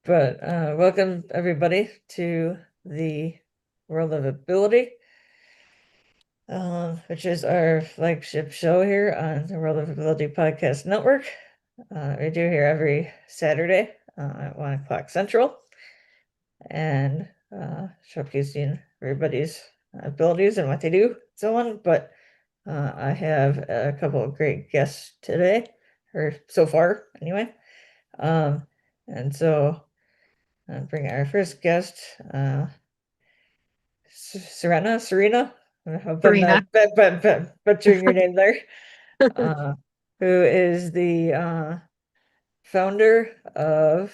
But welcome everybody to the World of Ability, which is our flagship show here on the World of Ability Podcast Network. We do here every Saturday at 1 o'clock Central, and showcasing everybody's abilities and what they do, so on. But I have a couple of great guests today, or so far, anyway. And so bring our first guest, Sirena. I hope I'm not Sirena. butchering your name there. Uh, who is the founder of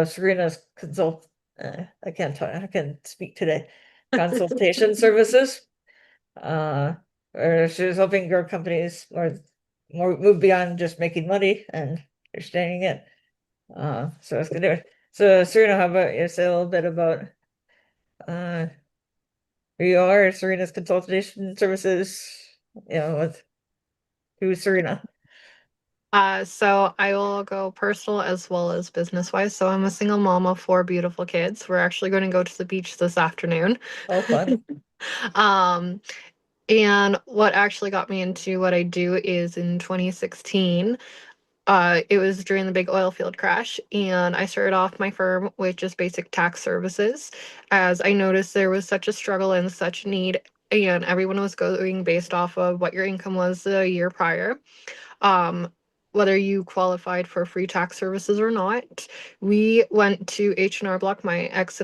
Serena's I can't talk. I can speak today. Consultation services. Uh, where she was helping grow companies more move beyond just making money and understanding it. So it's good. So Serena, how about you say a little bit about uh who you are, Serena's consultation services, with who's Serena? So I will go personal as well as business wise. So I'm a single mom of four beautiful kids. We're actually going to go to the beach this afternoon. Oh, fun. Um, and what actually got me into what I do is in 2016, it was during the big oil field crash, and I started off my firm with just basic tax services, as I noticed there was such a struggle and such need, and everyone was going based off of what your income was the year prior. um, Whether you qualified for free tax services or not. We went to H&R Block, my ex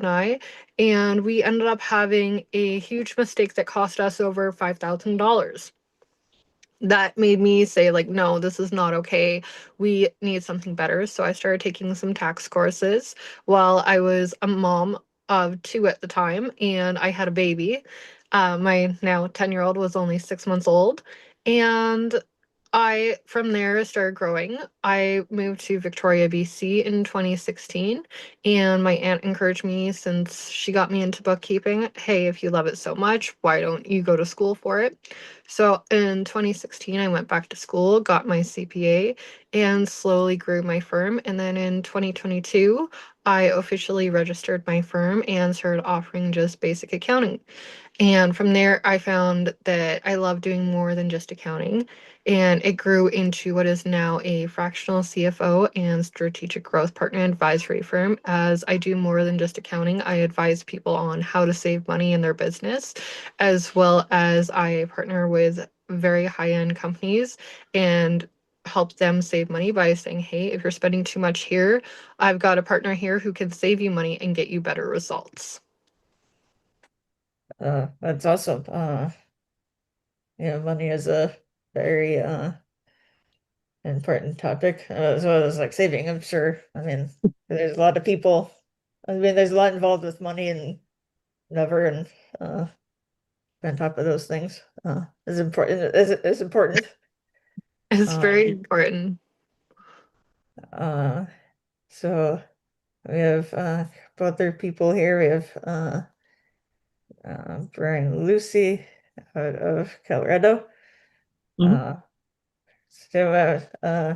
and we ended up having a huge mistake that cost us over $5,000. That made me say, like, no, this is not okay. We need something better. So I started taking some tax courses while I was a mom of two at the time, and I had a baby. My now 10-year-old was only 6 months old. And I, from there, started growing. I moved to Victoria, BC in 2016, and my aunt encouraged me, since she got me into bookkeeping, hey, if you love it so much, why don't you go to school for it? So in 2016, I went back to school, got my CPA, and slowly grew my firm. And then in 2022, I officially registered my firm and started offering just basic accounting. And from there, I found that I love doing more than just accounting. And it grew into what is now a fractional CFO and strategic growth partner advisory firm. As I do more than just accounting, I advise people on how to save money in their business, as well as I partner with very high end companies and help them save money by saying, hey, if you're spending too much here, I've got a partner here who can save you money and get you better results. That's awesome. Money is a very important topic, as well as like saving, I'm sure. I mean, there's a lot of people. I mean, there's a lot involved with money and never and uh on top of those things is important is important. It's very Um important. uh so we have a couple other people here. We have Brian Lucy out of Colorado. Mhm. Uh so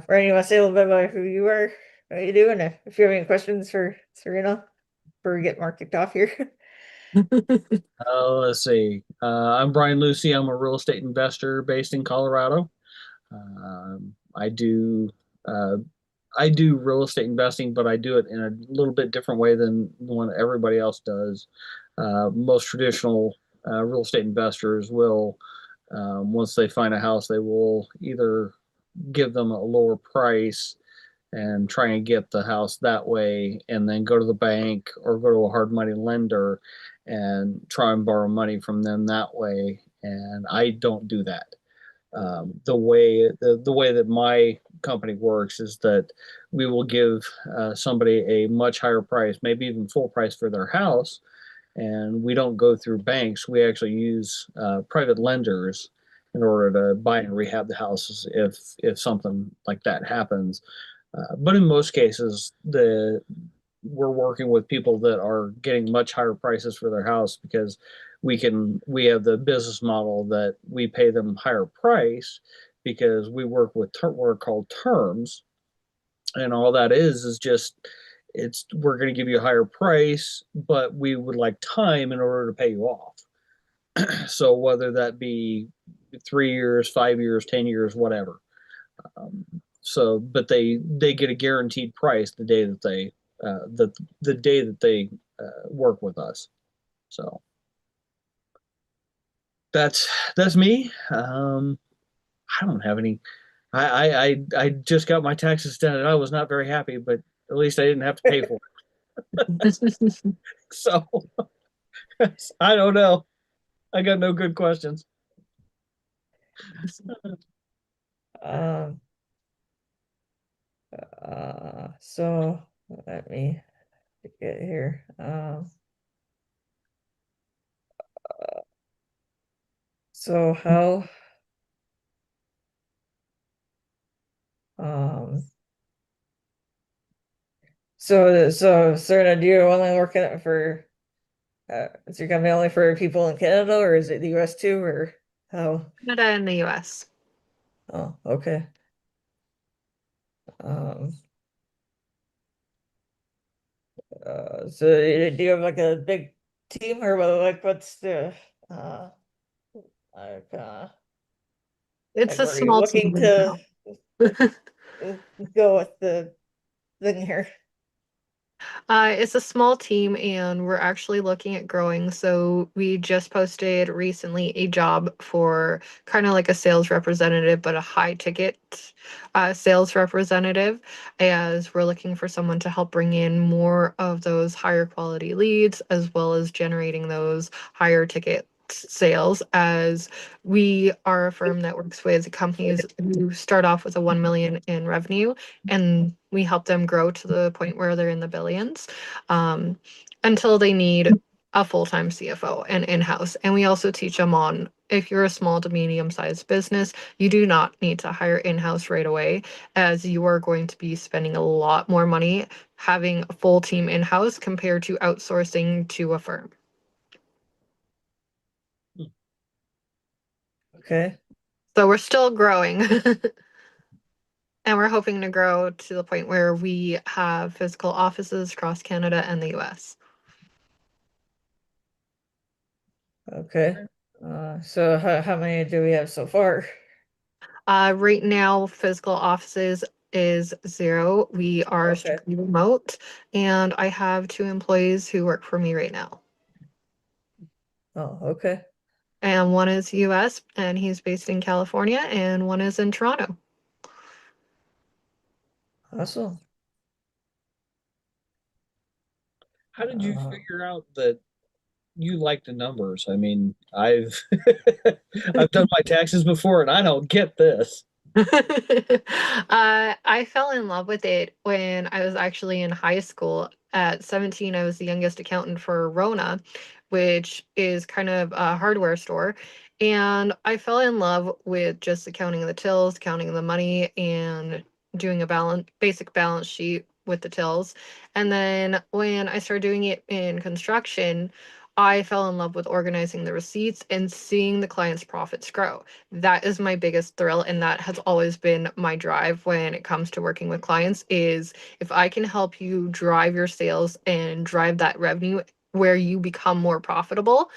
Brian, you want to say a little bit about who you are, what you do, and if you have any questions for Serena before we get more kicked off here. Let's see. I'm Brian Lucy. I'm a real estate investor based in Colorado. Um, I do uh, I do real estate investing, but I do it in a little bit different way than what everybody else does. Most traditional real estate investors will, once they find a house, they will either give them a lower price and try and get the house that way, and then go to the bank or go to a hard money lender and try and borrow money from them that way. And I don't do that. The way that my company works is that we will give somebody a much higher price, maybe even full price for their house, and we don't go through banks. We actually use private lenders in order to buy and rehab the houses if something like that happens. But in most cases, the we're working with people that are getting much higher prices for their house because we have the business model that we pay them higher price because we work with what are called terms, And all that is just we're going to give you a higher price, but we would like time in order to pay you off. So whether that be 3 years, 5 years, 10 years, whatever. Um, so, but they get a guaranteed price the day that the day that they work with us. So that's me. I don't have any. I just got my taxes done and I was not very happy, but at least I didn't have to pay for it. So I don't know. I got no good questions. Um, so let me get here. So how, um, so Serena, do you only work in it for, is your company only for people in Canada or is it the US too, or how? Canada and the US. Oh, okay. Um, so do you have like a big team or like what's the, uh, like, It's like a where are you small team looking right to now. uh, go with the thing here? It's a small team and we're actually looking at growing. So we just posted recently a job for kind of like a sales representative, but a high ticket sales representative, as we're looking for someone to help bring in more of those higher quality leads as well as generating those higher ticket sales, as we are a firm that works with companies who start off with a 1 million in revenue and we help them grow to the point where they're in the billions, um, until they need a full-time CFO and in-house. And we also teach them on, if you're a small to medium-sized business, you do not need to hire in-house right away, as you are going to be spending a lot more money having a full team in-house compared to outsourcing to a firm. Okay. So we're still growing. And we're hoping to grow to the point where we have physical offices across Canada and the US. Okay. So how many do we have so far? Right now, physical offices is 0. We are Okay. strictly remote, and I have 2 employees who work for me right now. Oh, okay. And one is US, and he's based in California, and one is in Toronto. Awesome. How did you Uh, figure out that you like the numbers? I mean, I've I've done my taxes before and I don't get this. I fell in love with it when I was actually in high school. At 17, I was the youngest accountant for Rona, which is kind of a hardware store. And I fell in love with just accounting the tills, counting the money, and doing a basic balance sheet with the tills. And then when I started doing it in construction, I fell in love with organizing the receipts and seeing the client's profits grow. That is my biggest thrill, and that has always been my drive when it comes to working with clients, is if I can help you drive your sales and drive that revenue where you become more profitable.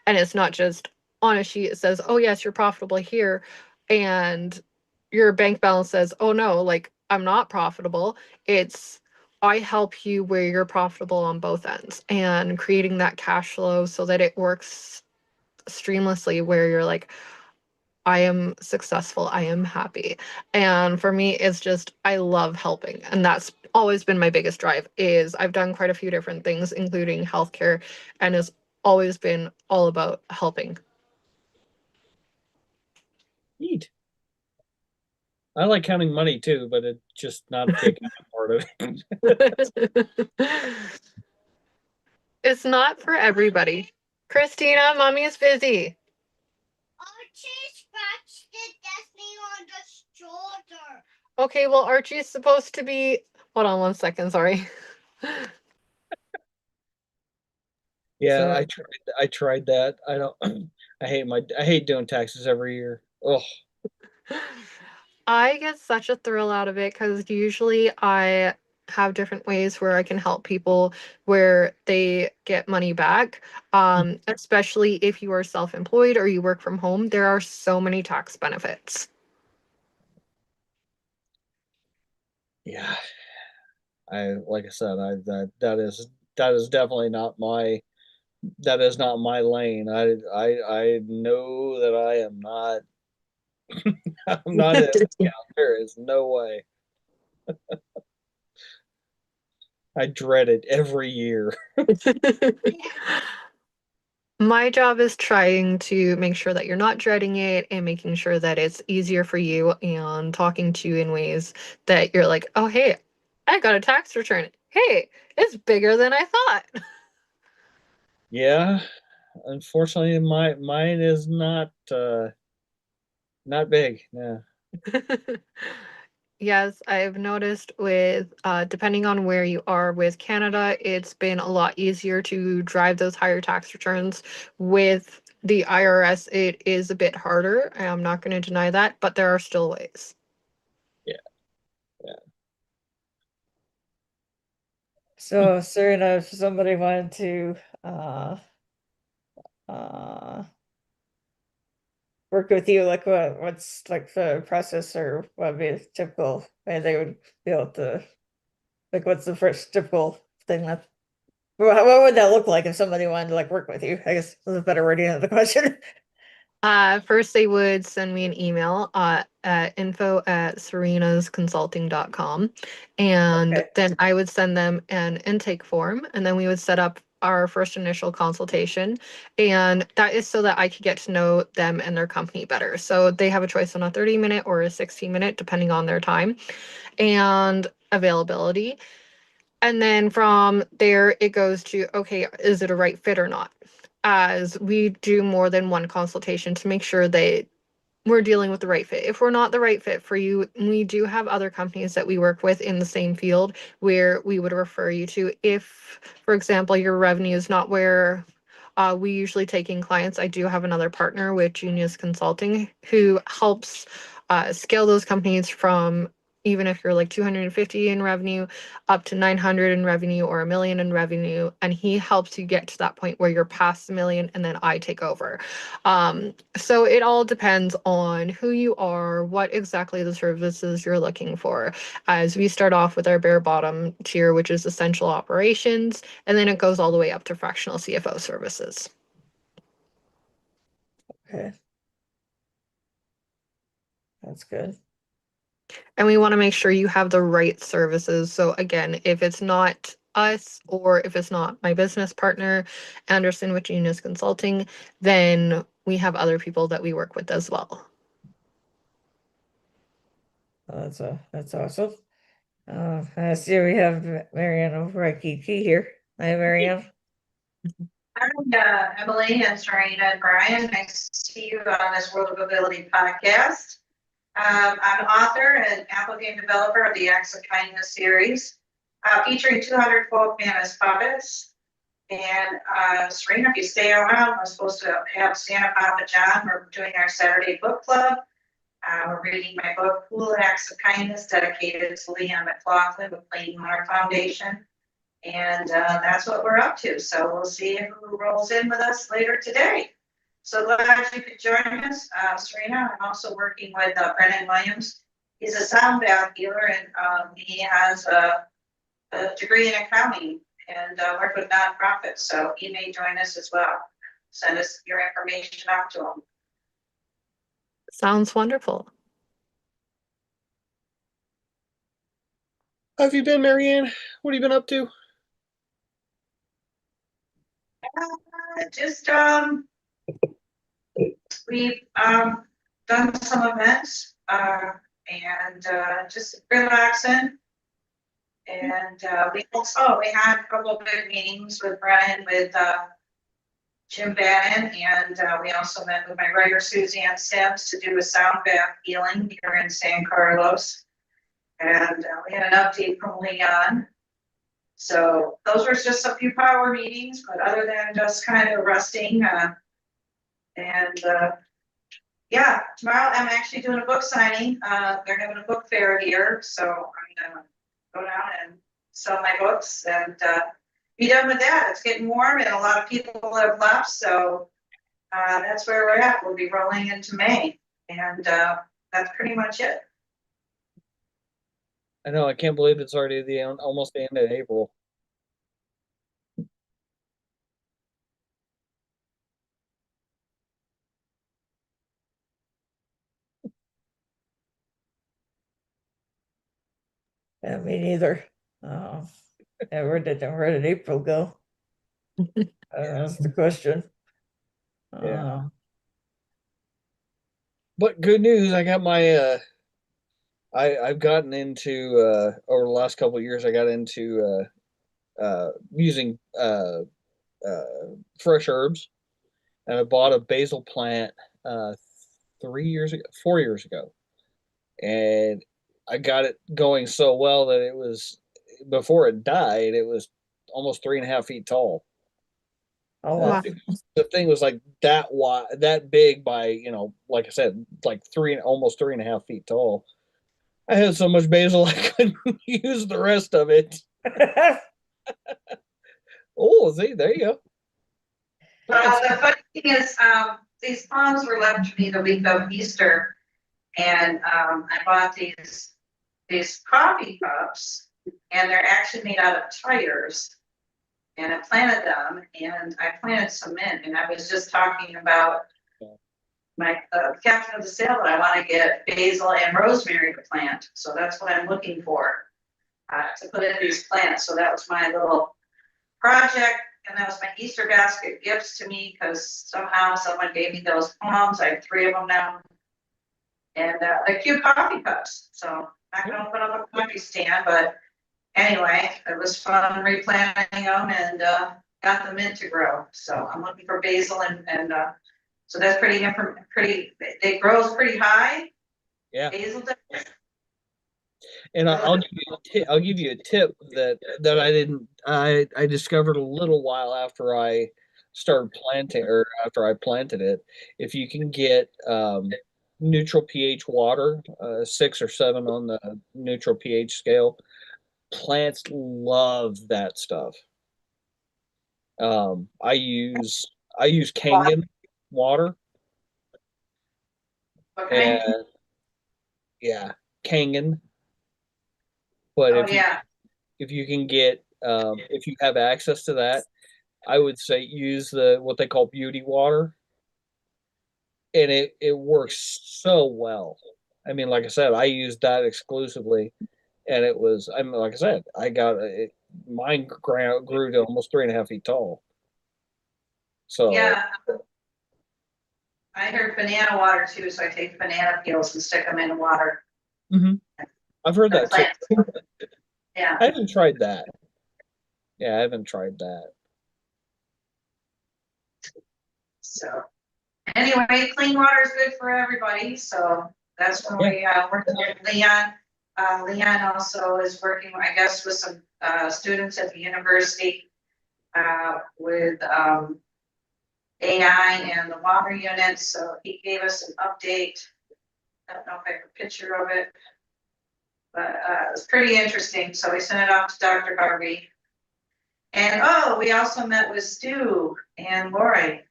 And it's not just on a sheet it says, oh yes, you're profitable here, and your bank balance says, oh no, like I'm not profitable. It's, I help you where you're profitable on both ends and creating that cash flow so that it works streamlessly, where you're like, I am successful, I am happy. And for me, it's just, I love helping. And that's always been my biggest drive, is I've done quite a few different things, including healthcare, and it's always been all about helping. Neat. I like counting money too, but it's just not the accounting part of it. It's not for everybody. Christina, mommy is busy. Archie scratched the Destiny on the shoulder. Okay, well, Archie's supposed to be. Hold on 1 second, sorry. Yeah, so I tried that. I don't I hate doing taxes every year. Oh, I get such a thrill out of it because usually I have different ways where I can help people where they get money back. Especially if you are self-employed or you work from home, there are so many tax benefits. Yeah, like I said, that is definitely not my that is not my lane. I know that I am not I'm not a there is no way. I dread it every year. My job is trying to make sure that you're not dreading it and making sure that it's easier for you and talking to you in ways that you're like, oh, hey, I got a tax return. Hey, it's bigger than I thought. Yeah, unfortunately mine is not big. Yeah. Yes, I've noticed with depending on where you are with Canada, it's been a lot easier to drive those higher tax returns. With the IRS, it is a bit harder. I'm not going to deny that, but there are still ways. Yeah. Yeah. So, Serena, if somebody wanted to uh work with you, like what's like the process, or what would be a typical way they would be able to, like, what's the first typical thing that, what would that look like if somebody wanted to like work with you? I guess is a better wording of the question. First, they would send me an email at info@serenasconsulting.com. And Okay. then I would send them an intake form, and then we would set up our first initial consultation. And that is so that I could get to know them and their company better. So they have a choice on a 30-minute or a 60-minute, depending on their time and availability. And then from there, it goes to, okay, is it a right fit or not? As we do more than one consultation to make sure that we're dealing with the right fit. If we're not the right fit for you, we do have other companies that we work with in the same field where we would refer you to. If, for example, your revenue is not where we usually take in clients, I do have another partner with Genius Consulting who helps scale those companies from, even if you're like 250 in revenue up to 900 in revenue or a million in revenue, and he helps you get to that point where you're past a million and then I take over. So it all depends on who you are, what exactly the services you're looking for. As we start off with our bare bottom tier, which is essential operations, and then it goes all the way up to fractional CFO services. Okay, that's good. And we want to make sure you have the right services. So again, if it's not us or if it's not my business partner, Anderson with Genius Consulting, then we have other people that we work with as well. That's awesome. I see we have Marianne over at Kiki here. Hi, Marianne. Hi, Emily and Sirena and Brian. Nice to see you on this World of Ability podcast. I'm author and applicant developer of the Acts of Kindness series, featuring 200 folk as puppets. And Sirena, if you stay around, we're supposed to have Santa Papa John. We're doing our Saturday book club. We're reading my book, Cool Acts of Kindness, dedicated to Leon McLaughlin with Plain Water Foundation. And that's what we're up to. So we'll see who rolls in with us later today. So glad you could join us, Serena. I'm also working with Brennan Williams. He's a sound bath healer, and he has a degree in accounting and work with nonprofits. So he may join us as well. Send us your information out to him. Sounds wonderful. How have you been, Marianne? What have you been up to? Just we've done some events and just relaxing. And we had a couple of big meetings with Brian, with Jim Bannon, and we also met with my writer Suzanne Sims to do a sound bath healing here in San Carlos. And we had an update from Leon. So those were just a few power meetings, but other than just kind of resting and yeah, tomorrow I'm actually doing a book signing. They're having a book fair here, so I'm gonna go down and sell my books and be done with that. It's getting warm and a lot of people have left, so that's where we're at. We'll be rolling into May, and that's pretty much it. I know, I can't believe it's already almost the end of April. Yeah, me neither. Yeah, where did April go? That's the question. Yeah. But good news, I got my I've gotten into over the last couple of years, I got into using fresh herbs, and I bought a basil plant uh 3 years ago, 4 years ago, and I got it going so well that it was, before it died, it was almost 3.5 feet tall. Oh, Wow. The thing was like that wide, that big by, like I said, like almost 3.5 feet tall. I had so much basil I couldn't use the rest of it. wow. Oh, see, there you go. The funny thing is, these palms were left to me the week of Easter, and I bought these coffee cups, and they're actually made out of tires. And I planted them, and I planted some in, and I was just talking about my captain of the sale that I want to get basil and rosemary to plant. So that's what I'm looking for to put in these plants. So that was my little project, and that was my Easter basket gifts to me because somehow someone gave me those palms. I have 3 of them now, and they're cute coffee cups. So I'm not gonna put up a coffee stand, but anyway, it was fun replanting them and got them in to grow. So I'm looking for basil and so that's pretty. It grows pretty high. Yeah. Basil does. And I'll give you a tip that I discovered a little while after I started planting, or after I planted it. If you can get neutral pH water, 6 or 7 on the neutral pH scale, plants love that stuff. I use Kangen water, Okay. and yeah, Kangen. But Oh yeah. if you can get, if you have access to that, I would say use what they call beauty water, and it works so well. I mean, like I said, I used that exclusively, and it was. I mean, like I said, I got it. Mine grew to almost 3.5 feet tall. So Yeah. I heard banana water too, so I take banana peels and stick them in water. I've heard that too. Plants. Yeah. I haven't tried that. Yeah, I haven't tried that. So anyway, clean water is good for everybody. So that's when we working with Leon. Leon also is working, I guess, with some students at the university with AI and the water units. So he gave us an update. I don't know if I have a picture of it, but it was pretty interesting. So we sent it off to Dr. Harvey. And we also met with Stu and Lori,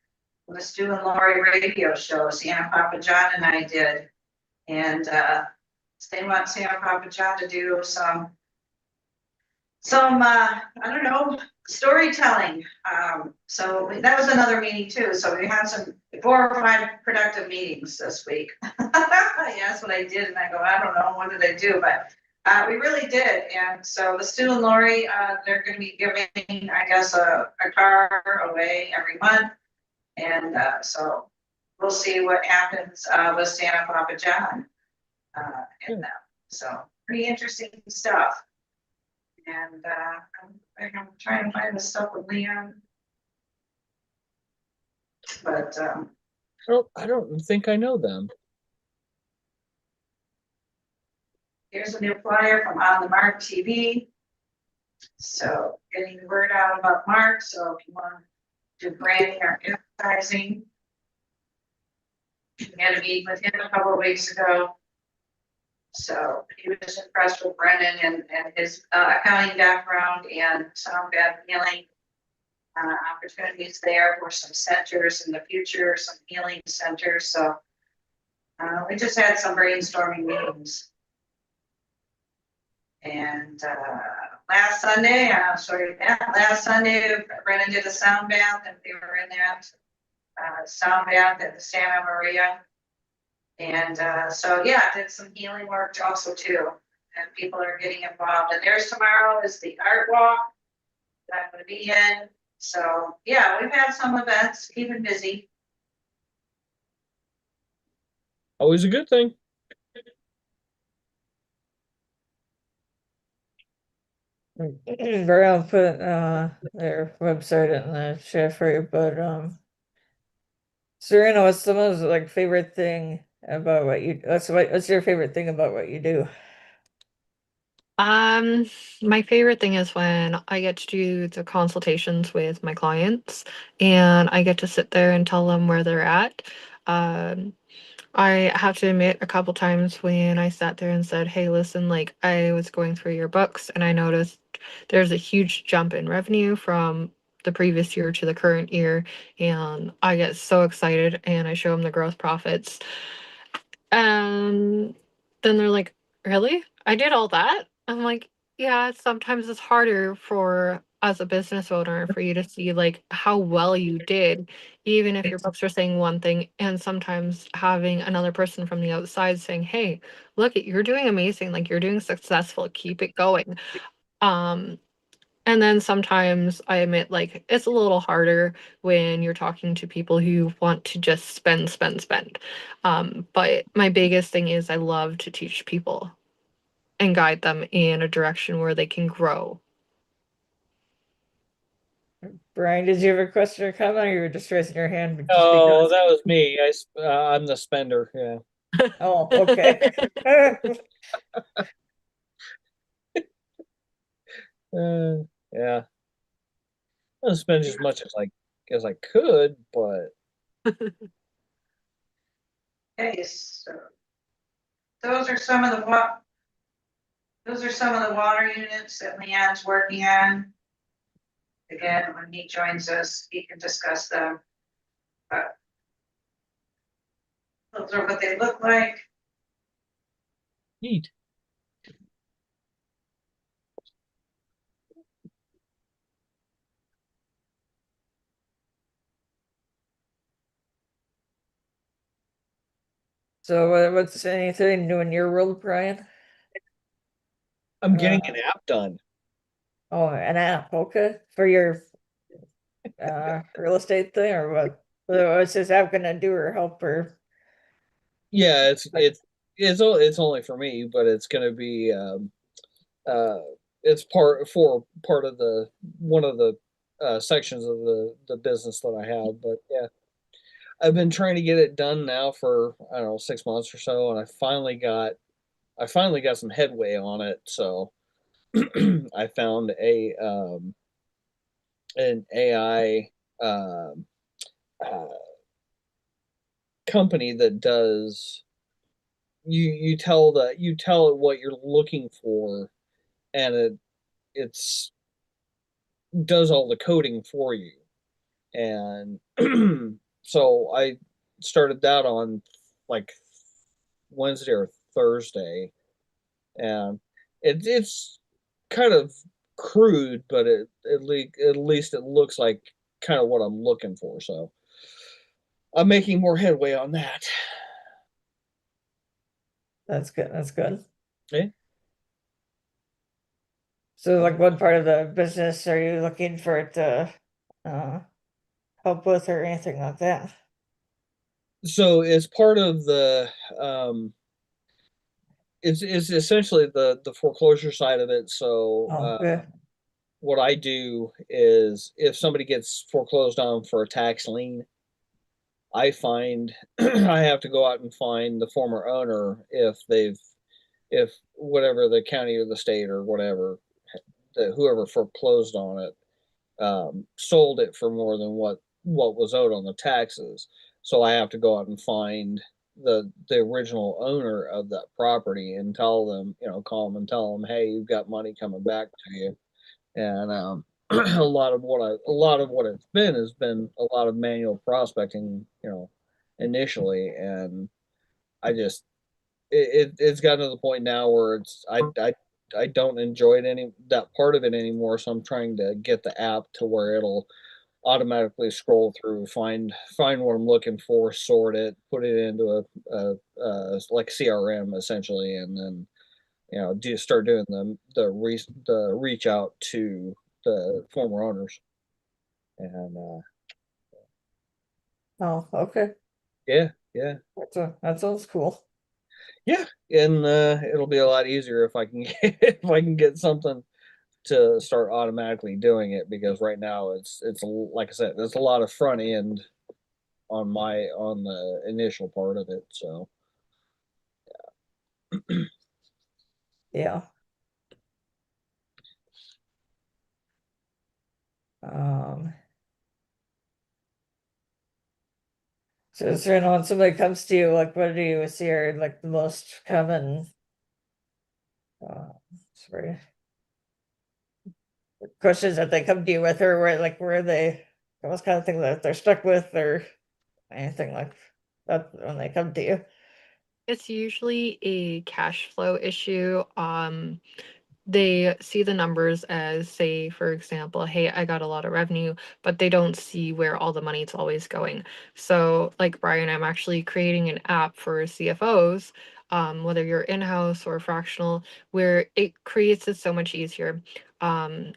the Stu and Lori radio show. Santa Papa John and I did. And they want Santa Papa John to do some I don't know, storytelling. So that was another meeting too. So we had some 4 or 5 productive meetings this week. That's what I did, and I go, I don't know, what did I do? But we really did. And so the Stu and Lori, they're going to be giving, I guess, a car away every month. And so we'll see what happens with Santa Papa John. So pretty interesting stuff. And I'm trying to find the stuff with Leon. But I don't think I know them. here's a new flyer from On the Mark TV. So getting the word out about Mark. So if you want to do branding or advertising, We had a meeting with him a couple of weeks ago. So he was impressed with Brendan and his accounting background and some bad healing opportunities there for some centers in the future, some healing centers. So we just had some brainstorming meetings. And last Sunday, Brennan did a sound bath, and we were in that sound bath at the Santa Maria. And so, yeah, did some healing work also too. And people are getting involved. And there's tomorrow is the art walk that I'm going to be in. So, yeah, we've had some events, keeping busy. Always a good thing. Brian put their website in the chat for you, but Serena, what's the most like favorite thing about what you what's your favorite thing about what you do? My favorite thing is when I get to do the consultations with my clients and I get to sit there and tell them where they're at. Um, I have to admit, a couple times when I sat there and said, "Hey, listen, like I was going through your books and I noticed there's a huge jump in revenue from the previous year to the current year," and I get so excited and I show them the gross profits. And then they're like, "Really? I did all that?" I'm like, "Yeah, sometimes it's harder for as a business owner for you to see like how well you did, even if your books are saying one thing, and sometimes having another person from the outside saying, 'Hey, look, you're doing amazing, like you're doing successful, keep it going.'" Um, and then sometimes I admit, like, it's a little harder when you're talking to people who want to just spend, spend, spend. But my biggest thing is I love to teach people and guide them in a direction where they can grow. Brian, did you have a question or comment, or you were just raising your hand just Oh, because? that was me. I'm the spender. Yeah. Oh, okay. Yeah. I don't spend as much as I could, but Okay, so those are some of the water units that Leon's working on. Again, when he joins us, he can discuss them. But those are what they look like. neat. So what's anything new in your world, Brian? I'm getting Uh, an app done. oh, an app, okay, for your real estate thing, or what? What's this app gonna do or help or? Yeah, it's only for me, but it's gonna be uh it's part of the one of the sections of the business that I have. But yeah, I've been trying to get it done now for I don't know 6 months or so, and I finally got some headway on it. So I found an AI um, uh, company that does you tell it what you're looking for, and it's does all the coding for you. And so I started that on like Wednesday or Thursday, and it's kind of crude, but at least it looks like kind of what I'm looking for. So I'm making more headway on that. That's good. That's good. Okay. So, like, what part of the business are you looking for it to uh, help with, or anything like that? So as part of the it's essentially the foreclosure side of it. So Oh, good. what I do is if somebody gets foreclosed on for a tax lien, I find I have to go out and find the former owner if whatever the county or the state or whatever whoever foreclosed on it sold it for more than what was owed on the taxes. So I have to go out and find the original owner of that property and tell them, call them and tell them, hey, you've got money coming back to you. And a lot of what it's been has been a lot of manual prospecting, initially, and I just it's gotten to the point now where I don't enjoy it any that part of it anymore. So I'm trying to get the app to where it'll automatically scroll through, find what I'm looking for, sort it, put it into a like CRM essentially, and then do start doing the reach out to the former owners, and Oh, okay. yeah, That sounds cool. yeah, and it'll be a lot easier if I can if I can get something to start automatically doing it, because right now it's like I said, there's a lot of front end on the initial part of it. So Yeah. Um, so it's right when somebody comes to you, like, what do you see are like the most common, uh, sorry, questions that they come to you with, or where they, what kind of thing that they're stuck with, or anything like that when they come to you? It's usually a cash flow issue. They see the numbers as, say, for example, hey, I got a lot of revenue, but they don't see where all the money is always going. So, like Brian, I'm actually creating an app for CFOs, whether you're in-house or fractional, where it creates it so much easier. And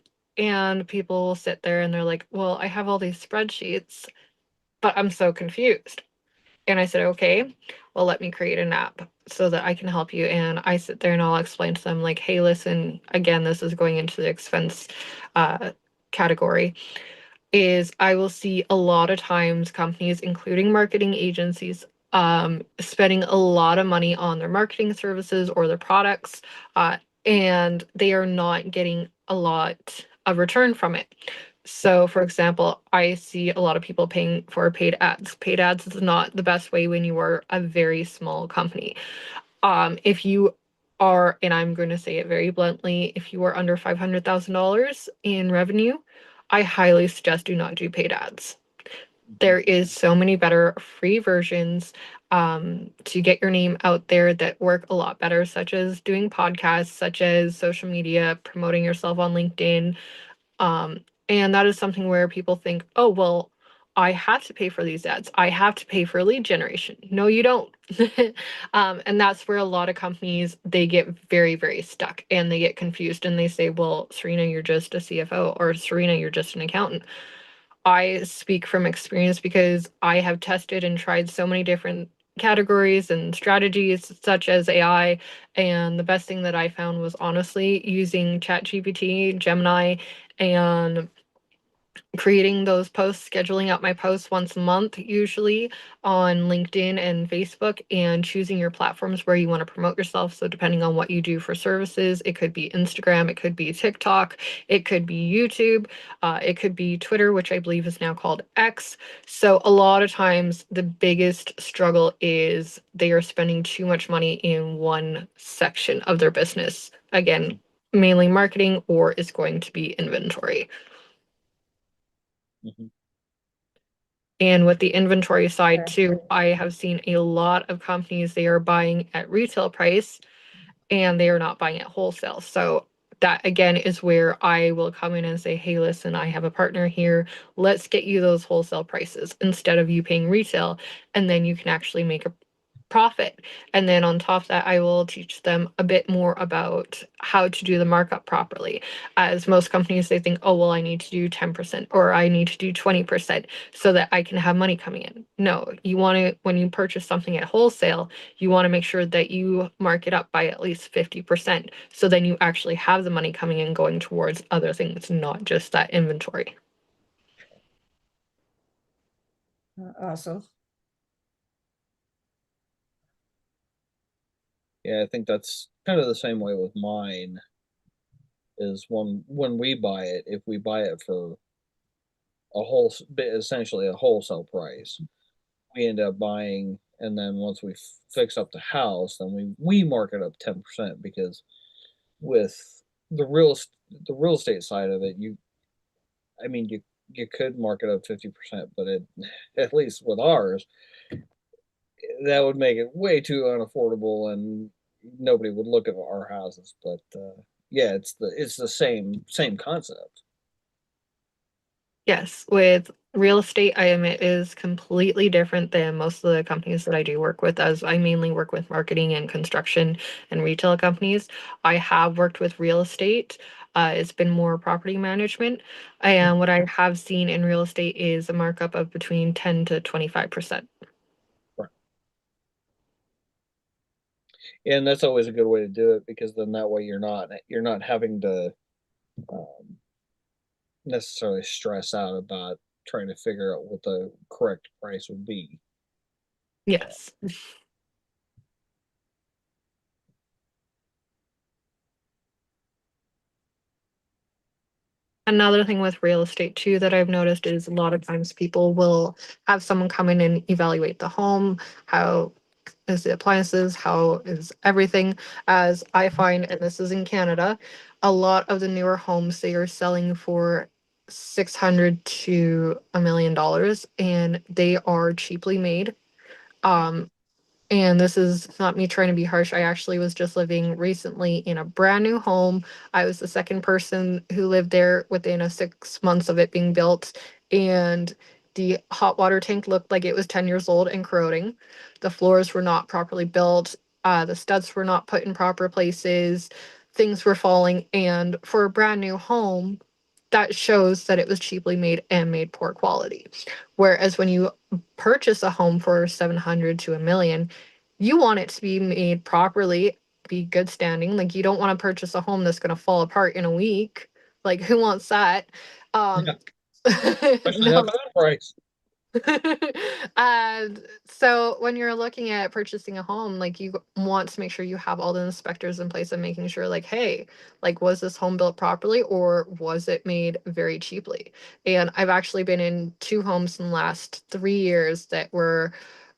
people will sit there and they're like, well, I have all these spreadsheets, but I'm so confused. And I said, okay, well, let me create an app so that I can help you. And I sit there and I'll explain to them, like, hey, listen, again, this is going into the expense uh, category. Is I will see a lot of times companies, including marketing agencies, spending a lot of money on their marketing services or their products, and they are not getting a lot of return from it. So, for example, I see a lot of people paying for paid ads. Paid ads is not the best way when you are a very small company. If you are, and I'm going to say it very bluntly, if you are under $500,000 in revenue, I highly suggest do not do paid ads. There is so many better free versions to get your name out there that work a lot better, such as doing podcasts, such as social media, promoting yourself on LinkedIn, and that is something where people think, oh, well, I have to pay for these ads. I have to pay for lead generation. No, you don't. And that's where a lot of companies, they get very, very stuck and they get confused and they say, well, Serena, you're just a CFO, or Serena, you're just an accountant. I speak from experience because I have tested and tried so many different categories and strategies such as AI, and the best thing that I found was honestly using ChatGPT, Gemini, and creating those posts, scheduling out my posts once a month, usually on LinkedIn and Facebook, and choosing your platforms where you want to promote yourself. So, depending on what you do for services, it could be Instagram, it could be TikTok, it could be YouTube, it could be Twitter, which I believe is now called X. So, a lot of times, the biggest struggle is they are spending too much money in one section of their business. Again, mainly marketing, or is going to be inventory. mhm. And with the inventory side Okay. too, I have seen a lot of companies, they are buying at retail price and they are not buying at wholesale. So that again is where I will come in and say, hey, listen, I have a partner here. Let's get you those wholesale prices instead of you paying retail. And then you can actually make a profit. And then on top of that, I will teach them a bit more about how to do the markup properly. As most companies, they think, oh, well, I need to do 10% or I need to do 20% so that I can have money coming in. No, you want to, when you purchase something at wholesale, you want to make sure that you mark it up by at least 50%. So then you actually have the money coming in going towards other things, not just that inventory. Awesome. Yeah, I think that's kind of the same way with mine. Is when we buy it, if we buy it for essentially a wholesale price, we end up buying, and then once we fix up the house, then we mark it up 10% because with the the real estate side of it, I mean you could mark it up 50%, but it at least with ours, that would make it way too unaffordable, and nobody would look at our houses. But yeah, it's the same concept. Yes, with real estate, I admit is completely different than most of the companies that I do work with, as I mainly work with marketing and construction and retail companies. I have worked with real estate. It's been more property management. And what I have seen in real estate is a markup of between 10 to 25%. Right. And that's always a good way to do it because then that way you're not having to um, necessarily stress out about trying to figure out what the correct price would be. Yes. Another thing with real estate too that I've noticed is a lot of times people will have someone come in and evaluate the home, how is the appliances, how is everything. As I find, and this is in Canada, a lot of the newer homes they are selling for 600 to $1 million, and they are cheaply made. Um, and this is not me trying to be harsh. I actually was just living recently in a brand new home. I was the second person who lived there within a 6 months of it being built. And the hot water tank looked like it was 10 years old and corroding. The floors were not properly built. The studs were not put in proper places. Things were falling. And for a brand new home, that shows that it was cheaply made and made poor quality. Whereas when you purchase a home for 700 to $1 million, you want it to be made properly, be good standing. Like you don't want to purchase a home that's going to fall apart in a week. Like who wants that? Yeah, Um especially no. at that price. And so when you're looking at purchasing a home, like you want to make sure you have all the inspectors in place and making sure like, hey, like was this home built properly or was it made very cheaply? And I've actually been in two homes in the last 3 years that were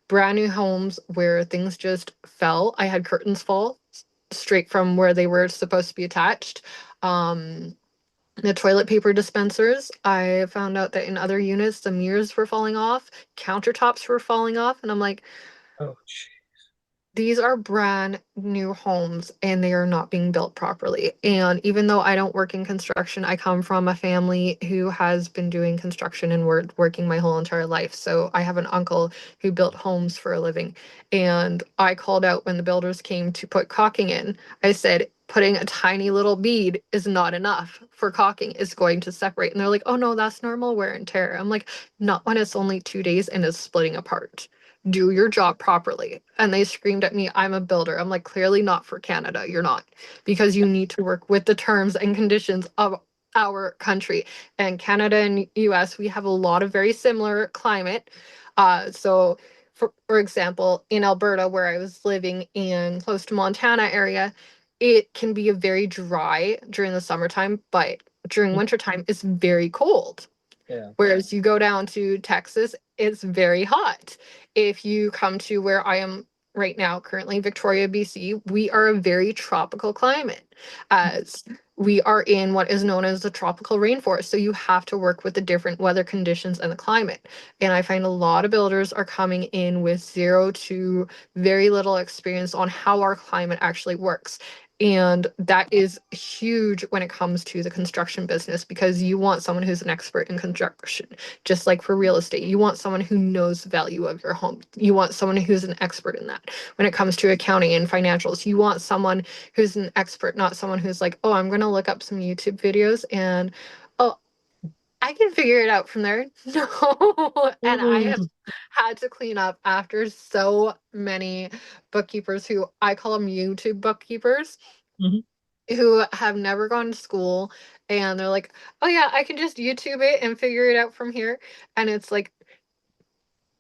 brand new homes where things just fell. I had curtains fall straight from where they were supposed to be attached. Um, the toilet paper dispensers, I found out that in other units, the mirrors were falling off, countertops were falling off, and I'm like, Oh, gee. these are brand new homes and they are not being built properly. And even though I don't work in construction, I come from a family who has been doing construction and working my whole entire life. So I have an uncle who built homes for a living. And I called out when the builders came to put caulking in. I said, putting a tiny little bead is not enough for caulking. It's going to separate. And they're like, oh no, that's normal wear and tear. I'm like, not when it's only 2 days and it's splitting apart. Do your job properly. And they screamed at me, I'm a builder. I'm like, clearly not for Canada. You're not, because you need to work with the terms and conditions of our country. And Canada and US, we have a lot of very similar climate. So for example, in Alberta, where I was living in close to Montana area, it can be a very dry during the summertime, but during wintertime, it's very cold. Yeah. Whereas you go down to Texas, it's very hot. If you come to where I am right now, currently Victoria, BC, we are a very tropical climate, as we are in what is known as the tropical rainforest. So you have to work with the different weather conditions and the climate. And I find a lot of builders are coming in with zero to very little experience on how our climate actually works. And that is huge when it comes to the construction business, because you want someone who's an expert in construction, just like for real estate. You want someone who knows the value of your home. You want someone who's an expert in that. When it comes to accounting and financials, you want someone who's an expert, not someone who's like, oh, I'm going to look up some YouTube videos and, oh, I can figure it out from there. No. And I have had to clean up after so many bookkeepers who I call them YouTube bookkeepers, Mhm. who have never gone to school, and they're like, oh yeah, I can just YouTube it and figure it out from here. And it's like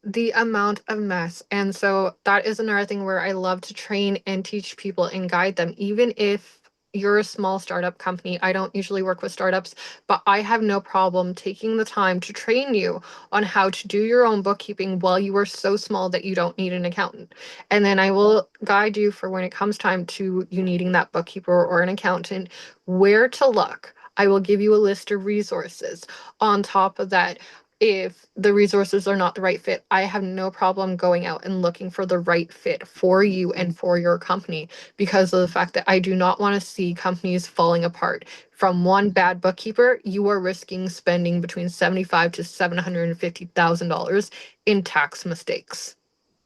the amount of mess. And so that is another thing where I love to train and teach people and guide them, even if you're a small startup company. I don't usually work with startups, but I have no problem taking the time to train you on how to do your own bookkeeping while you are so small that you don't need an accountant. And then I will guide you for when it comes time to you needing that bookkeeper or an accountant, where to look. I will give you a list of resources. On top of that, if the resources are not the right fit, I have no problem going out and looking for the right fit for you and for your company, because of the fact that I do not want to see companies falling apart. From one bad bookkeeper, you are risking spending between $75,000 to $750,000 in tax mistakes.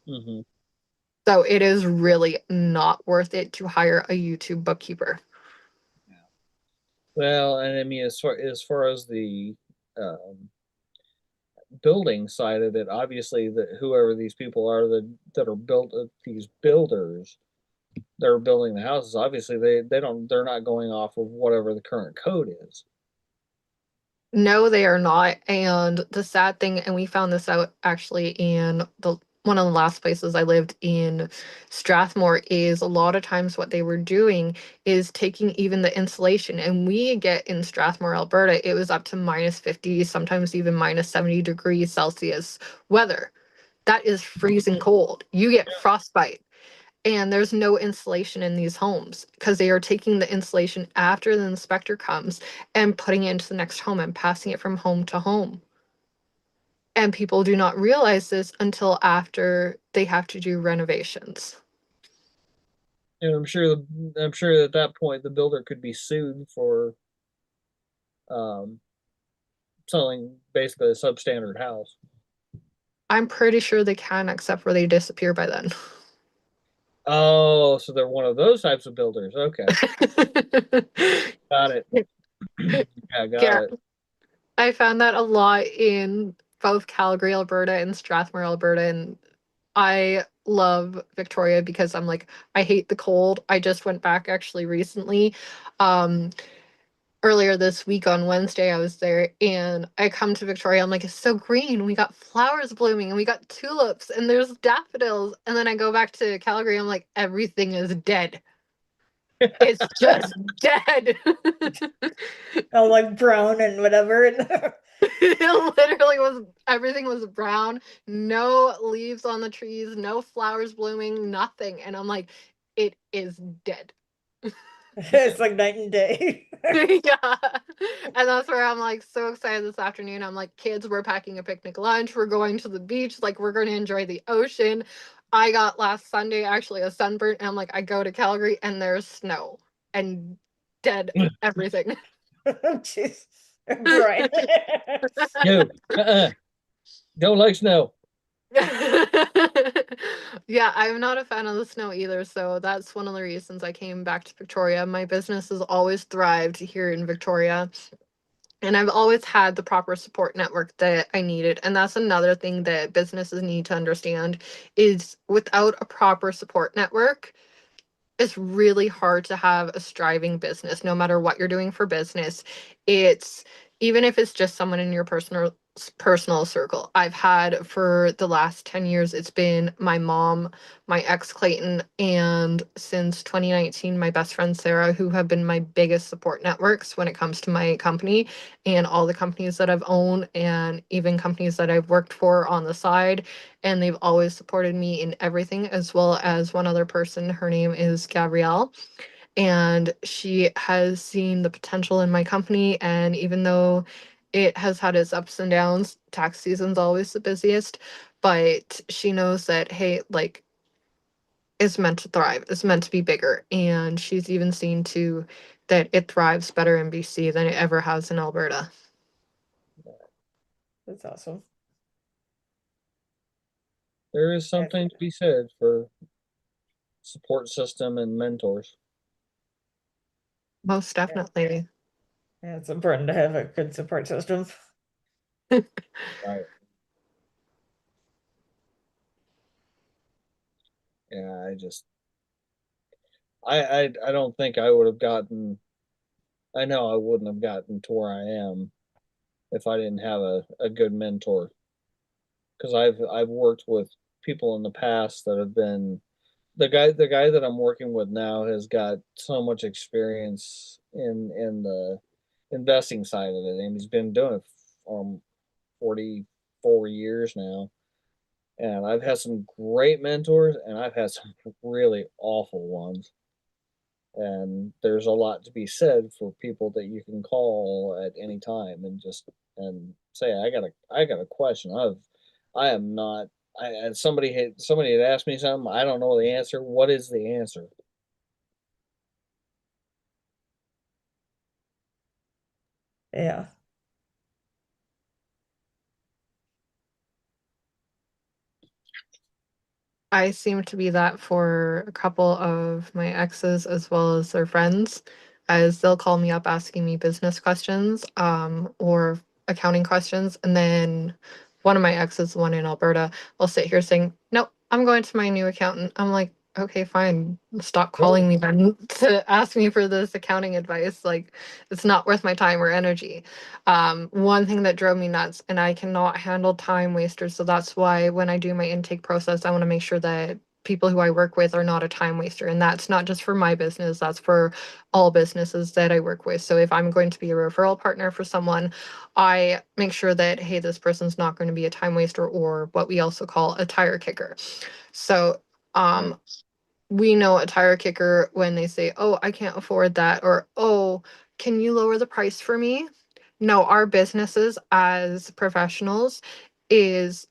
Hmm. So it is really not worth it to hire a YouTube bookkeeper. Well, and I mean, as far as the um, building side of it, obviously, that whoever these people are that are built these builders that are building the houses, obviously they're not going off of whatever the current code is. No, they are not. And the sad thing, and we found this out actually in the one of the last places I lived in Strathmore, is a lot of times what they were doing is taking even the insulation. And we get in Strathmore, Alberta, it was up to -50, sometimes even -70 degrees Celsius weather. That is freezing cold. You get frostbite. And there's no insulation in these homes because they are taking the insulation after the inspector comes and putting it into the next home and passing it from home to home. And people do not realize this until after they have to do renovations. And I'm sure at that point the builder could be sued for um, selling basically a substandard house. I'm pretty sure they can, except for they disappear by then. Oh, so they're one of those types of builders. Okay, got it. Yeah, got Yeah, it. I found that a lot in both Calgary, Alberta, and Strathmore, Alberta, and I love Victoria because I'm like, I hate the cold. I just went back actually recently. Um, Earlier this week on Wednesday, I was there and I come to Victoria. I'm like, it's so green. We got flowers blooming and we got tulips and there's daffodils. And then I go back to Calgary. I'm like, everything is dead. It's just dead. Oh, like brown and whatever. It literally was, everything was brown, no leaves on the trees, no flowers blooming, nothing. And I'm like, it is dead. It's like night and day. Yeah. And that's where I'm like so excited this afternoon. I'm like, kids, we're packing a picnic lunch. We're going to the beach. Like, we're going to enjoy the ocean. I got last Sunday actually a sunburn. And I'm like, I go to Calgary and there's snow and dead everything. Jeez. Brian. No, don't like snow. Yeah, I'm not a fan of the snow either, so that's one of the reasons I came back to Victoria. My business has always thrived here in Victoria, and I've always had the proper support network that I needed. And that's another thing that businesses need to understand is without a proper support network, it's really hard to have a striving business no matter what you're doing for business. It's even if it's just someone in your personal circle. I've had for the last 10 years, it's been my mom, my ex Clayton, and since 2019 my best friend Sarah, who have been my biggest support networks when it comes to my company and all the companies that I've owned and even companies that I've worked for on the side. And they've always supported me in everything, as well as one other person. Her name is Gabrielle, and she has seen the potential in my company. And even though it has had its ups and downs, tax season's always the busiest, but she knows that, hey, like, it's meant to thrive, it's meant to be bigger. And she's even seen too that it thrives better in BC than it ever has in Alberta. That's awesome. There is something to be said for support system and mentors. Most definitely. Yeah, it's important to have a good support system. Right. Yeah, I don't think I would have gotten. I know I wouldn't have gotten to where I am if I didn't have a good mentor. Because I've worked with people in the past that have been the guy that I'm working with now has got so much experience in the investing side of it, and he's been doing it for 44 years now. And I've had some great mentors, and I've had some really awful ones. And there's a lot to be said for people that you can call at any time and just and say, I got a question. I am not. And somebody had asked me something. I don't know the answer. What is the answer? Yeah. I seem to be that for a couple of my exes as well as their friends, as they'll call me up asking me business questions, or accounting questions. And then one of my exes, the one in Alberta, will sit here saying, "Nope, I'm going to my new accountant." I'm like, okay, fine. Stop calling me then to ask me for this accounting advice. Like, it's not worth my time or energy. One thing that drove me nuts, and I cannot handle time wasters. So that's why when I do my intake process, I want to make sure that people who I work with are not a time waster. And that's not just for my business, that's for all businesses that I work with. So if I'm going to be a referral partner for someone, I make sure that, hey, this person's not going to be a time waster or what we also call a tire kicker. So, we know a tire kicker when they say, "Oh, I can't afford that," or, "Oh, can you lower the price for me?" No, our businesses as professionals is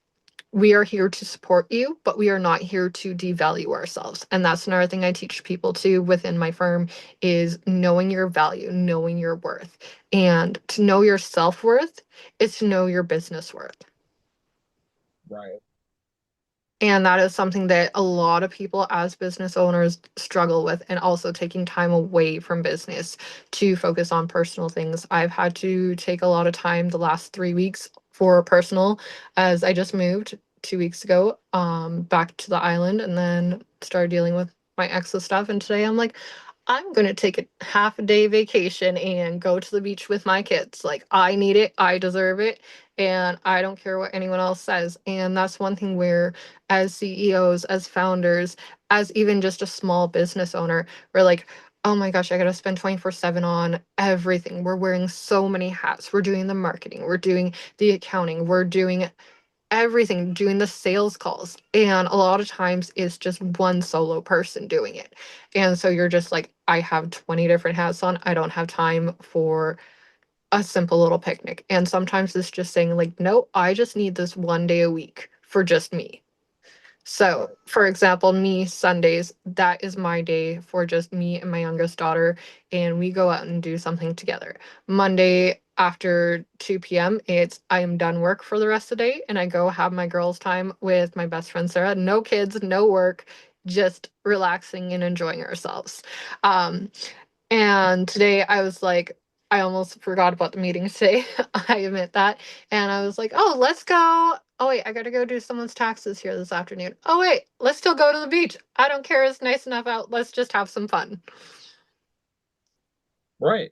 we are here to support you, but we are not here to devalue ourselves. And that's another thing I teach people too within my firm is knowing your value, knowing your worth. And to know your self-worth is to know your business worth. Right. And that is something that a lot of people as business owners struggle with, and also taking time away from business to focus on personal things. I've had to take a lot of time the last 3 weeks for personal, as I just moved 2 weeks ago, back to the island, and then started dealing with my ex's stuff. And today I'm like, I'm going to take a half a day vacation and go to the beach with my kids. Like, I need it, I deserve it, and I don't care what anyone else says. And that's one thing where, as CEOs, as founders, as even just a small business owner, we're like, oh my gosh, I got to spend 24/7 on everything. We're wearing so many hats. We're doing the marketing, we're doing the accounting, we're doing everything, doing the sales calls. And a lot of times it's just one solo person doing it. And so you're just like, I have 20 different hats on. I don't have time for a simple little picnic. And sometimes it's just saying, like, no, I just need this one day a week for just me. So, for example, me Sundays, that is my day for just me and my youngest daughter, and we go out and do something together. Monday after 2 p.m., it's I am done work for the rest of the day, and I go have my girls' time with my best friend Sarah. No kids, no work, just relaxing and enjoying ourselves. Um, and today I was like, I almost forgot about the meeting today. I admit that. And I was like, oh, let's go. Oh, wait, I got to go do someone's taxes here this afternoon. Oh, wait, let's still go to the beach. I don't care. It's nice enough out. Let's just have some fun. Right.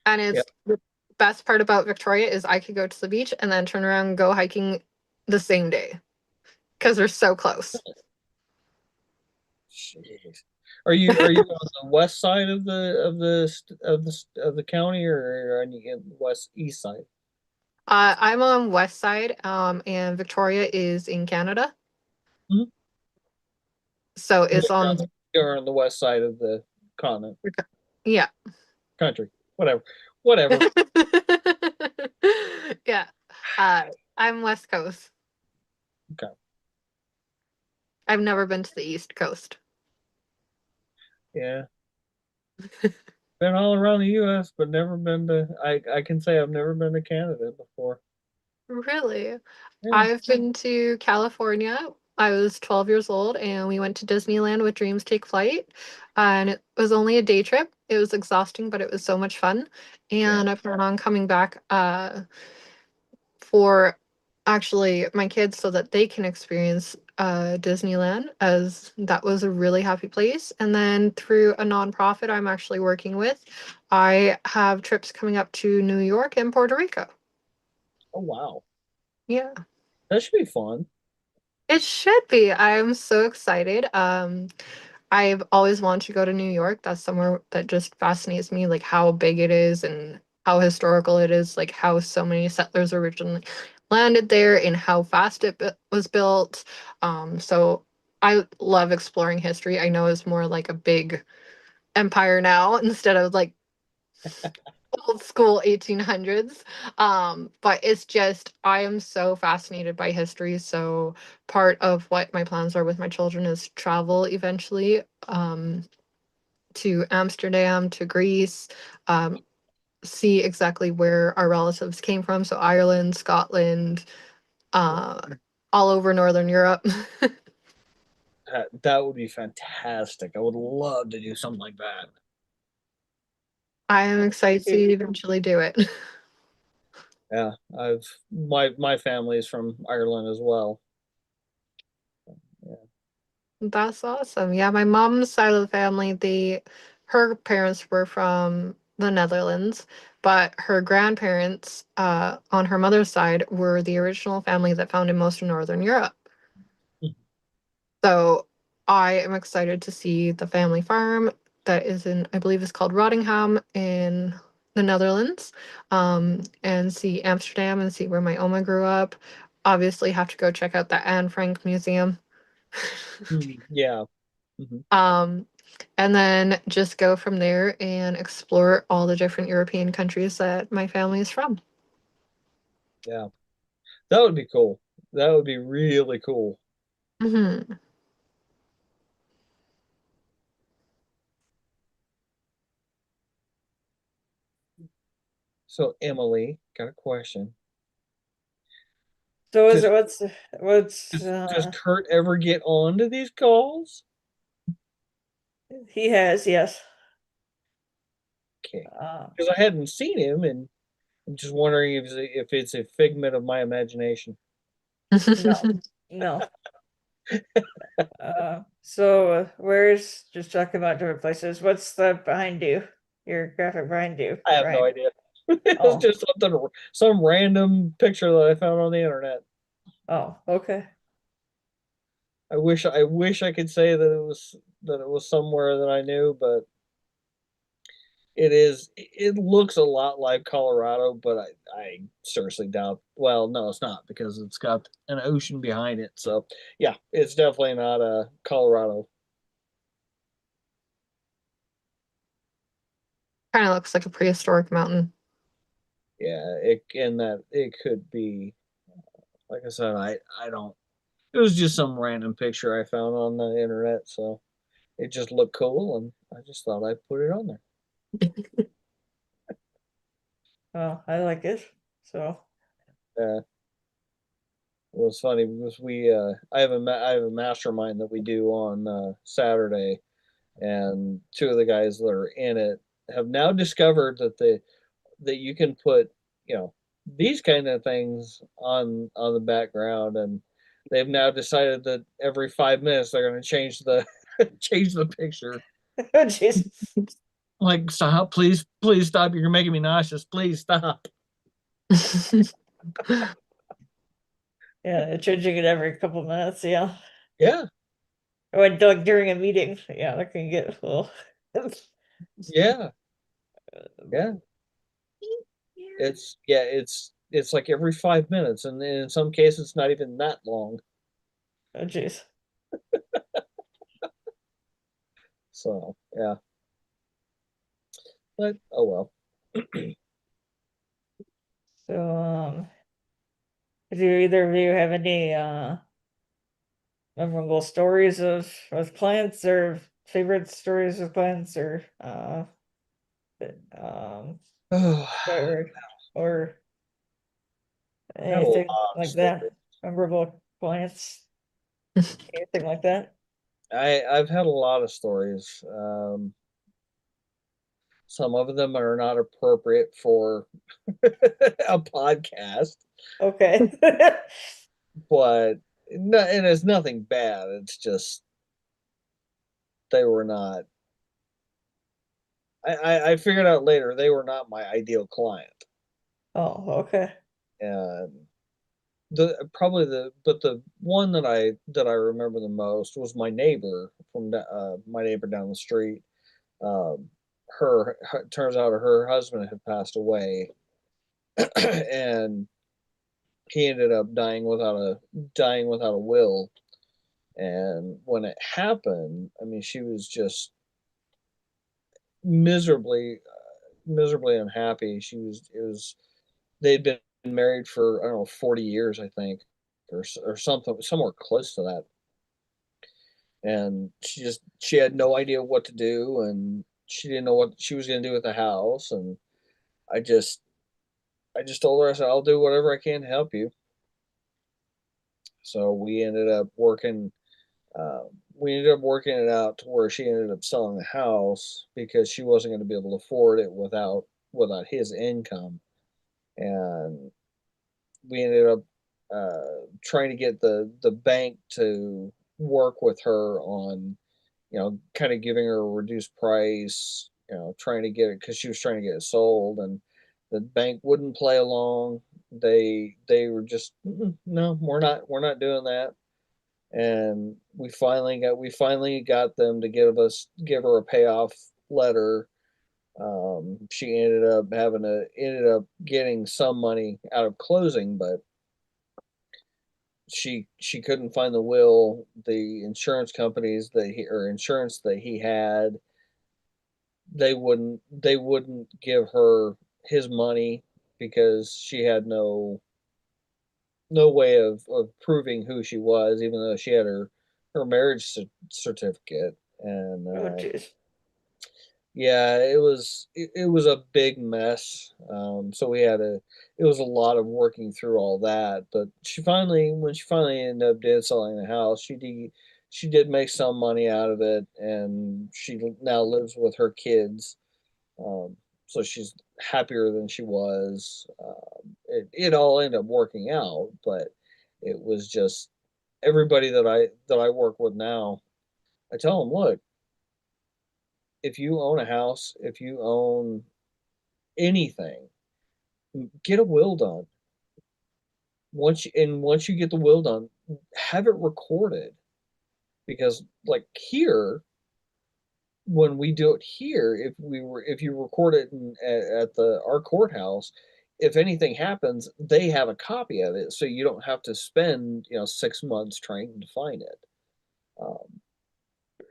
And Yeah. it's the best part about Victoria is I could go to the beach and then turn around and go hiking the same day because they're so close. Jeez. Are you on the west side of the county, or on the west east side? I'm on west side, and Victoria is in Canada. Mhm. So it's on, You're on the west side of the continent, yeah. country, whatever, whatever. Yeah. Uh, I'm West Coast. Okay. I've never been to the East Coast. Yeah. Been all around the U.S., but never been to. I can say I've never been to Canada before. Really? Yeah. I've been to California. I was 12 years old and we went to Disneyland with Dreams Take Flight. And it was only a day trip. It was exhausting, but it was so much fun. Yeah. And I plan on coming back for actually my kids so that they can experience Disneyland, as that was a really happy place. And then through a nonprofit I'm actually working with, I have trips coming up to New York and Puerto Rico. Oh wow, Yeah. that should be fun. It should be. I'm so excited. I've always wanted to go to New York. That's somewhere that just fascinates me, like how big it is and how historical it is, like how so many settlers originally landed there and how fast was built. So I love exploring history. I know it's more like a big empire now instead of like old school 1800s. But it's just I am so fascinated by history. So part of what my plans are with my children is travel eventually. To Amsterdam, to Greece, um, see exactly where our relatives came from. So Ireland, Scotland, uh, all over Northern Europe. That would be fantastic. I would love to do something like that. I am excited to eventually do it. Yeah, my family is from Ireland as well. Yeah. That's awesome. Yeah, my mom's side of the family, her parents were from the Netherlands, but her grandparents, on her mother's side, were the original family that founded most of Northern Europe. So I am excited to see the family farm that is in, I believe it's called Rottingham in the Netherlands, and see Amsterdam and see where my Oma grew up. Obviously, have to go check out the Anne Frank Museum. Yeah. Mhm. um, and then just go from there and explore all the different European countries that my family is from. Yeah. That would be cool. That would be really cool. Hmm. So Emily, got a question. So is Does it what's does Kurt ever get on to these calls? he has, yes. Okay. Uh Because I hadn't seen him, and I'm just wondering if it's a figment of my imagination. no. No. Where's just talking about different places. What's the behind you? Your graphic behind you, I have no Brian. idea. It was Oh, just some random picture that I found on the internet. oh, okay. I wish I could say that it was somewhere that I knew, but it looks a lot like Colorado, but I seriously doubt. Well, no, it's not because it's got an ocean behind it. So yeah, it's definitely not Colorado. Kind of looks like a prehistoric mountain. Yeah, it could be. Like I said, I don't. It was just some random picture I found on the internet, so it just looked cool, and I just thought I'd put it on there. Well, I like it. So Uh, it was funny because I have a mastermind that we do on Saturday, and two of the guys that are in it have now discovered that you can put these kind of things on the background, and they've now decided that every 5 minutes they're going to change the change the picture. oh jeez. Like, stop, please stop, you're making me nauseous, please stop. Yeah, changing it every couple minutes, yeah. Yeah, Or like during a meeting, yeah, that can get a little yeah, yeah. It's like every 5 minutes, and then in some cases it's not even that long. oh jeez. So yeah, but oh well. So do either of you have any memorable stories of with clients or favorite stories with clients or um Oh, or or I had a lot anything of like that? stories. Memorable clients, anything like that? I've had a lot of stories. Some of them are not appropriate for a podcast, Okay. but no, and it's nothing bad. It's just they were not. I figured out later they were not my ideal client, Oh, okay. and the one that I remember the most was my neighbor my neighbor down the street. Um, turns out her husband had passed away, and he ended up dying without a will. And when it happened, I mean, she was just miserably unhappy. They'd been married for, I don't know, 40 years, I think, or something, somewhere close to that. And she had no idea what to do, and she didn't know what she was going to do with the house. And I just, I just told her, I said, I'll do whatever I can to help you. So uh, we ended up working it out to where she ended up selling the house because she wasn't going to be able to afford it without his income. And we ended up trying to get the bank to work with her on, kind of giving her a reduced price, trying to get it because she was trying to get it sold, and the bank wouldn't play along. They were just, no, we're not doing that. And we finally got them to give her a payoff letter. She ended up getting some money out of closing, but she couldn't find the will. The insurance companies that he or insurance that he had, they wouldn't give her his money because she had no way of proving who she was, even though she had her certificate. And Oh, jeez. yeah, it was a big mess. So it was a lot of working through all that. But when she finally ended up selling the house, she did make some money out of it, and she now lives with her kids. Um, so she's happier than she was. It all ended up working out, but it was just everybody that I work with now. I tell them, look, if you own a house, if you own anything, get a will done. Once you get the will done, have it recorded, because like here, when we do it here, if you record it at the our courthouse, if anything happens, they have a copy of it, so you don't have to spend 6 months trying to find it. Um,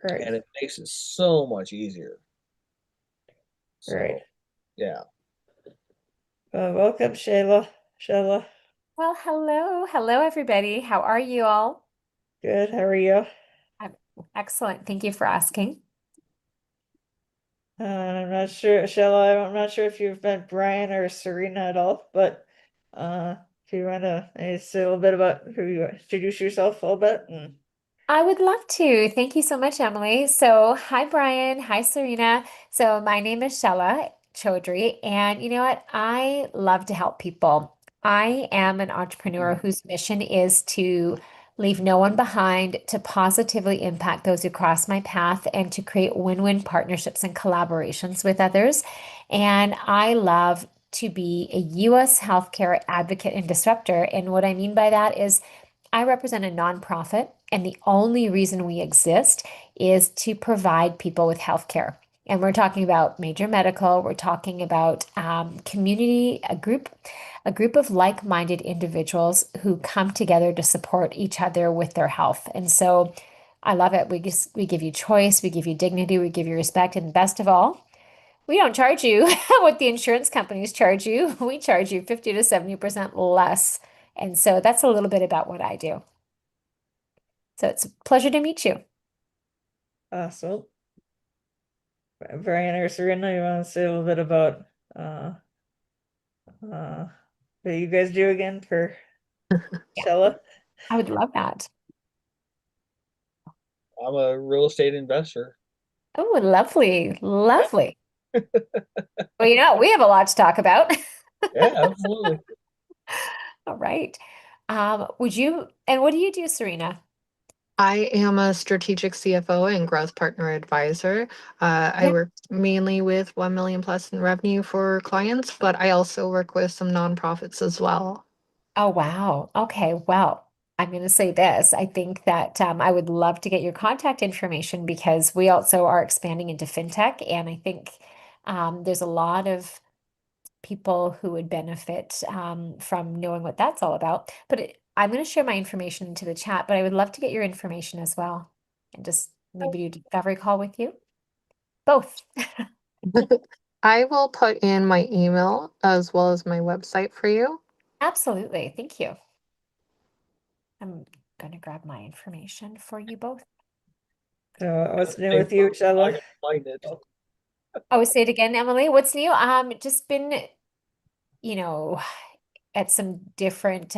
Right. and it makes it so much easier. Right. So yeah. Welcome, Shayla. Shayla. Well, hello. Hello, everybody. How are you all? Good. How are you? I'm excellent. Thank you for asking. I'm not sure, Shayla. I'm not sure if you've met Brian or Serena at all, but if you want to say a little bit about who you are, introduce yourself a little bit. I would love to. Thank you so much, Emily. So, hi, Brian. Hi, Serena. So, my name is Shella Chaudhry, and you know what? I love to help people. I am an entrepreneur whose mission is to leave no one behind, to positively impact those who cross my path, and to create win-win partnerships and collaborations with others. And I love to be a US healthcare advocate and disruptor. And what I mean by that is I represent a nonprofit, and the only reason we exist is to provide people with healthcare. And we're talking about major medical, we're talking about community, a group of like-minded individuals who come together to support each other with their health. And so I love it. We give you choice, we give you dignity, we give you respect, and best of all, we don't charge you what the insurance companies charge you. We charge you 50 to 70% less. And so that's a little bit about what I do. So it's a pleasure to meet you. Awesome. Brian or Serena, you want to say a little bit about uh, uh, what you guys do again for Yeah, Shayla? I would love that. I'm a real estate investor. Oh, lovely, lovely. Well, we have a lot to talk about. Yeah, absolutely. All right. What do you do, Serena? I am a strategic CFO and growth partner advisor. I Yeah. work mainly with 1 million plus in revenue for clients, but I also work with some nonprofits as well. Oh, wow. Okay. Well, I'm going to say this. I think that I would love to get your contact information because we also are expanding into fintech. And I think there's a lot of people who would benefit from knowing what that's all about. But I'm going to share my information into the chat, but I would love to get your information as well and just maybe do a discovery call with you. Both. I will put in my email as well as my website for you. Absolutely. Thank you. I'm going to grab my information for you both. So what's new with you, Shella? I can find it. Oh, say it again, Emily. What's new? Just been, you know, at some different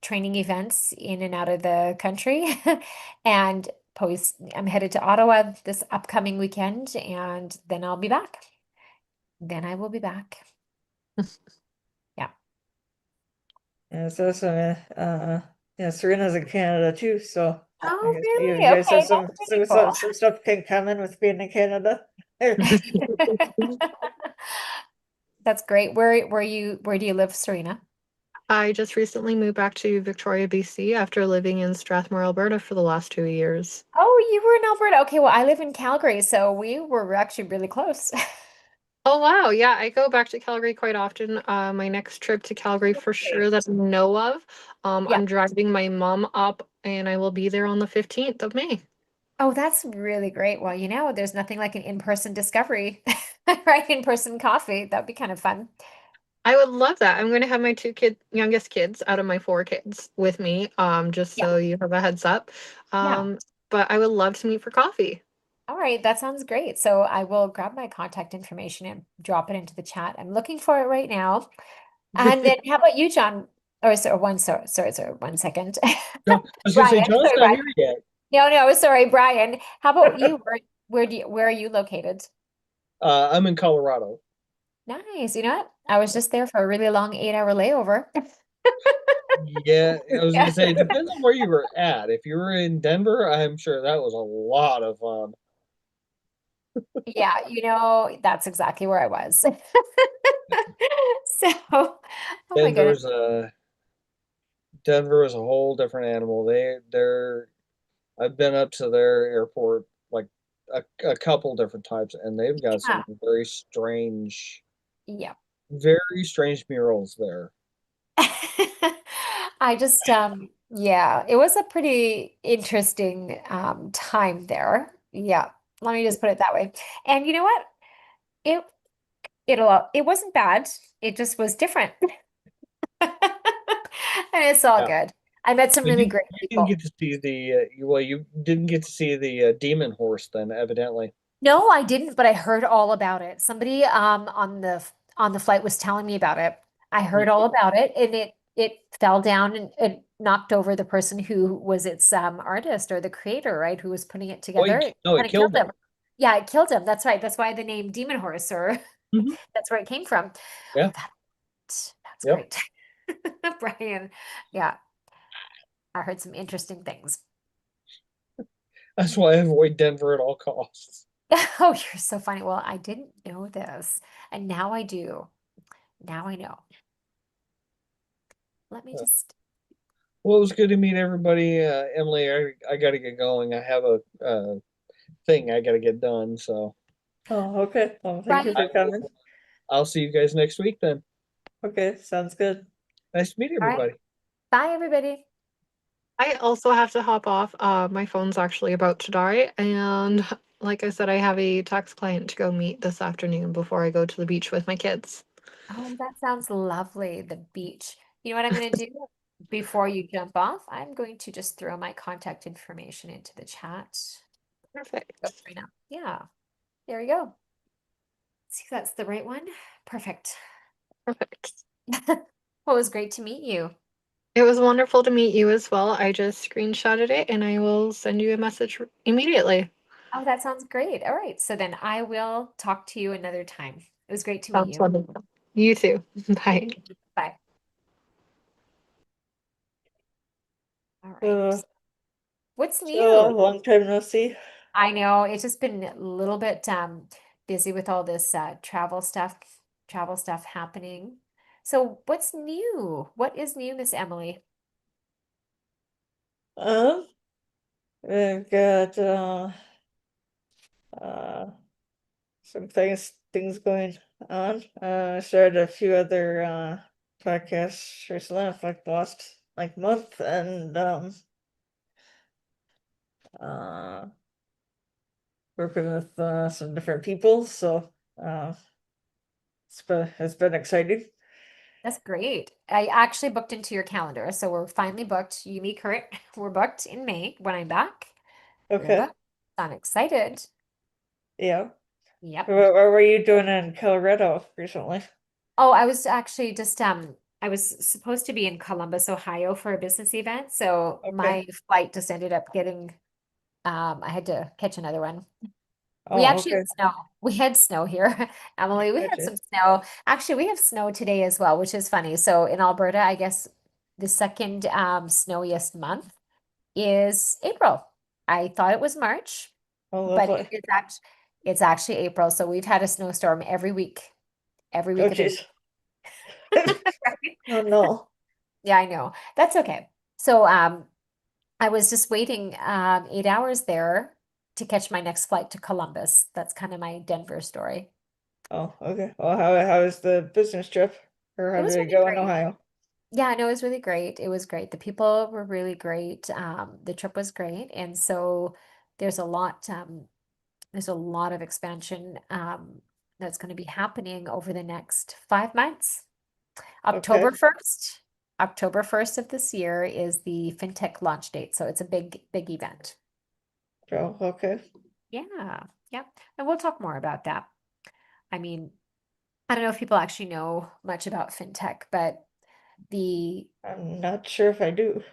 training events in and out of the country. And I'm headed to Ottawa this upcoming weekend, and then I'll be back. Then I will be back. Yeah. Yeah, so yeah, Serena's in Canada too, so I Oh, guess you really? guys have Okay, some that's pretty cool. some stuff can come in with being in Canada. That's great. Where do you live, Serena? I just recently moved back to Victoria, BC after living in Strathmore, Alberta for the last 2 years. Oh, you were in Alberta. Okay, well, I live in Calgary, so we were actually really close. Oh wow, yeah, I go back to Calgary quite often. My next trip to Calgary for sure that I know of. Yeah. I'm driving my mom up and I will be there on the 15th of May. Oh, that's really great. Well, there's nothing like an in-person discovery, right? In-person coffee. That'd be kind of fun. I would love that. I'm going to have my youngest kids out of my 4 kids with me, just Yeah. so you have a heads up. Yeah. But I would love to meet for coffee. All right, that sounds great. So I will grab my contact information and drop it into the chat. I'm looking for it right now. And then how about you, John? Or sorry, sorry, 1 second. No, I was gonna say Brian, John's sorry, not Brian. here yet. No, sorry, Brian. How about you? Where are you located? I'm in Colorado. Nice. You know what? I was just there for a really long 8-hour layover. Yeah, I was Yeah. gonna say it depends on where you were at. If you were in Denver, I'm sure that was a lot of fun. Yeah, that's exactly where I was. So, oh my goodness. Denver's a Denver is a whole different animal. They're I've been up to their airport like a couple different times, and they've got some Yeah. Yeah. very strange murals there. I just yeah, it was a pretty interesting time there. Yeah. Let me just put it that way. And you know what? It it wasn't bad. It just was different. And it's all Yeah. good. I met some But really great you didn't people. get to see you didn't get to see the demon horse then, evidently. No, I didn't, but I heard all about it. Somebody on the flight was telling me about it. I heard all about it, and it fell down and it knocked over the person who was its artist or the creator, right? Who was putting it Oh, together. It no, kind it of killed killed him. him. Yeah, it killed him. That's right. That's why the name Demon Horse, or Mhm. that's where it came from. Yeah. That's Yep. great. Brian. Yeah, I heard some interesting things. That's why I avoid Denver at all costs. Oh, you're so funny. Well, I didn't know this, and now I do. Now I know. Let me just. Well, it was good to meet everybody. Emily, I got to get going. I have a thing I got to get done. So Oh, okay. Well, thank you Brian. for coming. I'll see you guys next week then. Okay, sounds good. Nice to meet All right. everybody. Bye, everybody. I also have to hop off. My phone's actually about to die. And like I said, I have a tax client to go meet this afternoon before I go to the beach with my kids. Oh, that sounds lovely. The beach. You know what I'm going to do before you jump off? I'm going to just throw my contact information into the chat. Perfect. Go right now. Yeah, there we go. See if that's the right one. Perfect. Perfect. Well, it was great to meet you. It was wonderful to meet you as well. I just screenshotted it and I will send you a message immediately. Oh, that sounds great. All right. So then I will talk to you another time. It was great to meet Sounds you. wonderful. You too. Bye. Bye. All Uh, right. What's so new? long time no see. I know it's just been a little bit busy with all this travel stuff happening. So what's new? What is new, Miss Emily? Um, we've got uh some things going on. I started a few other podcasts recently, like the last like month, and uh working with some different people. So it's been exciting. That's great. I actually booked into your calendar, so we're finally booked. You, me, Kurt, we're booked in May when I'm back. We're Okay. booked. I'm excited. Yeah. Yep. What were you doing in Colorado recently? Oh, I was actually just I was supposed to be in Columbus, Ohio for a business event, so Okay. my flight just ended up getting I had to catch another one. We Oh, actually okay. had snow. We had snow here, Emily. We had Gotcha. some snow. Actually, we have snow today as well, which is funny. So in Alberta, I guess the second snowiest month is April. I thought it was March, Oh, but lovely. it's actually April. So we've had a snowstorm every Oh, week of April. geez. Oh, no. Yeah, I know. That's okay. So I was just waiting 8 hours there to catch my next flight to Columbus. That's kind of my Denver story. Oh, okay. Well, how was the business trip? Or It how was did it really go in great. Ohio? Yeah, no, it was really great. It was great. The people were really great. The trip was great. And so there's a lot, there's a lot of expansion that's going to be happening over the next 5 months. Okay. October 1st, October 1st of this year is the FinTech launch date. So it's a big, big event. Oh, okay. Yeah, yeah. And we'll talk more about that. I mean, I don't know if people actually know much about FinTech, but the I'm not sure if I do.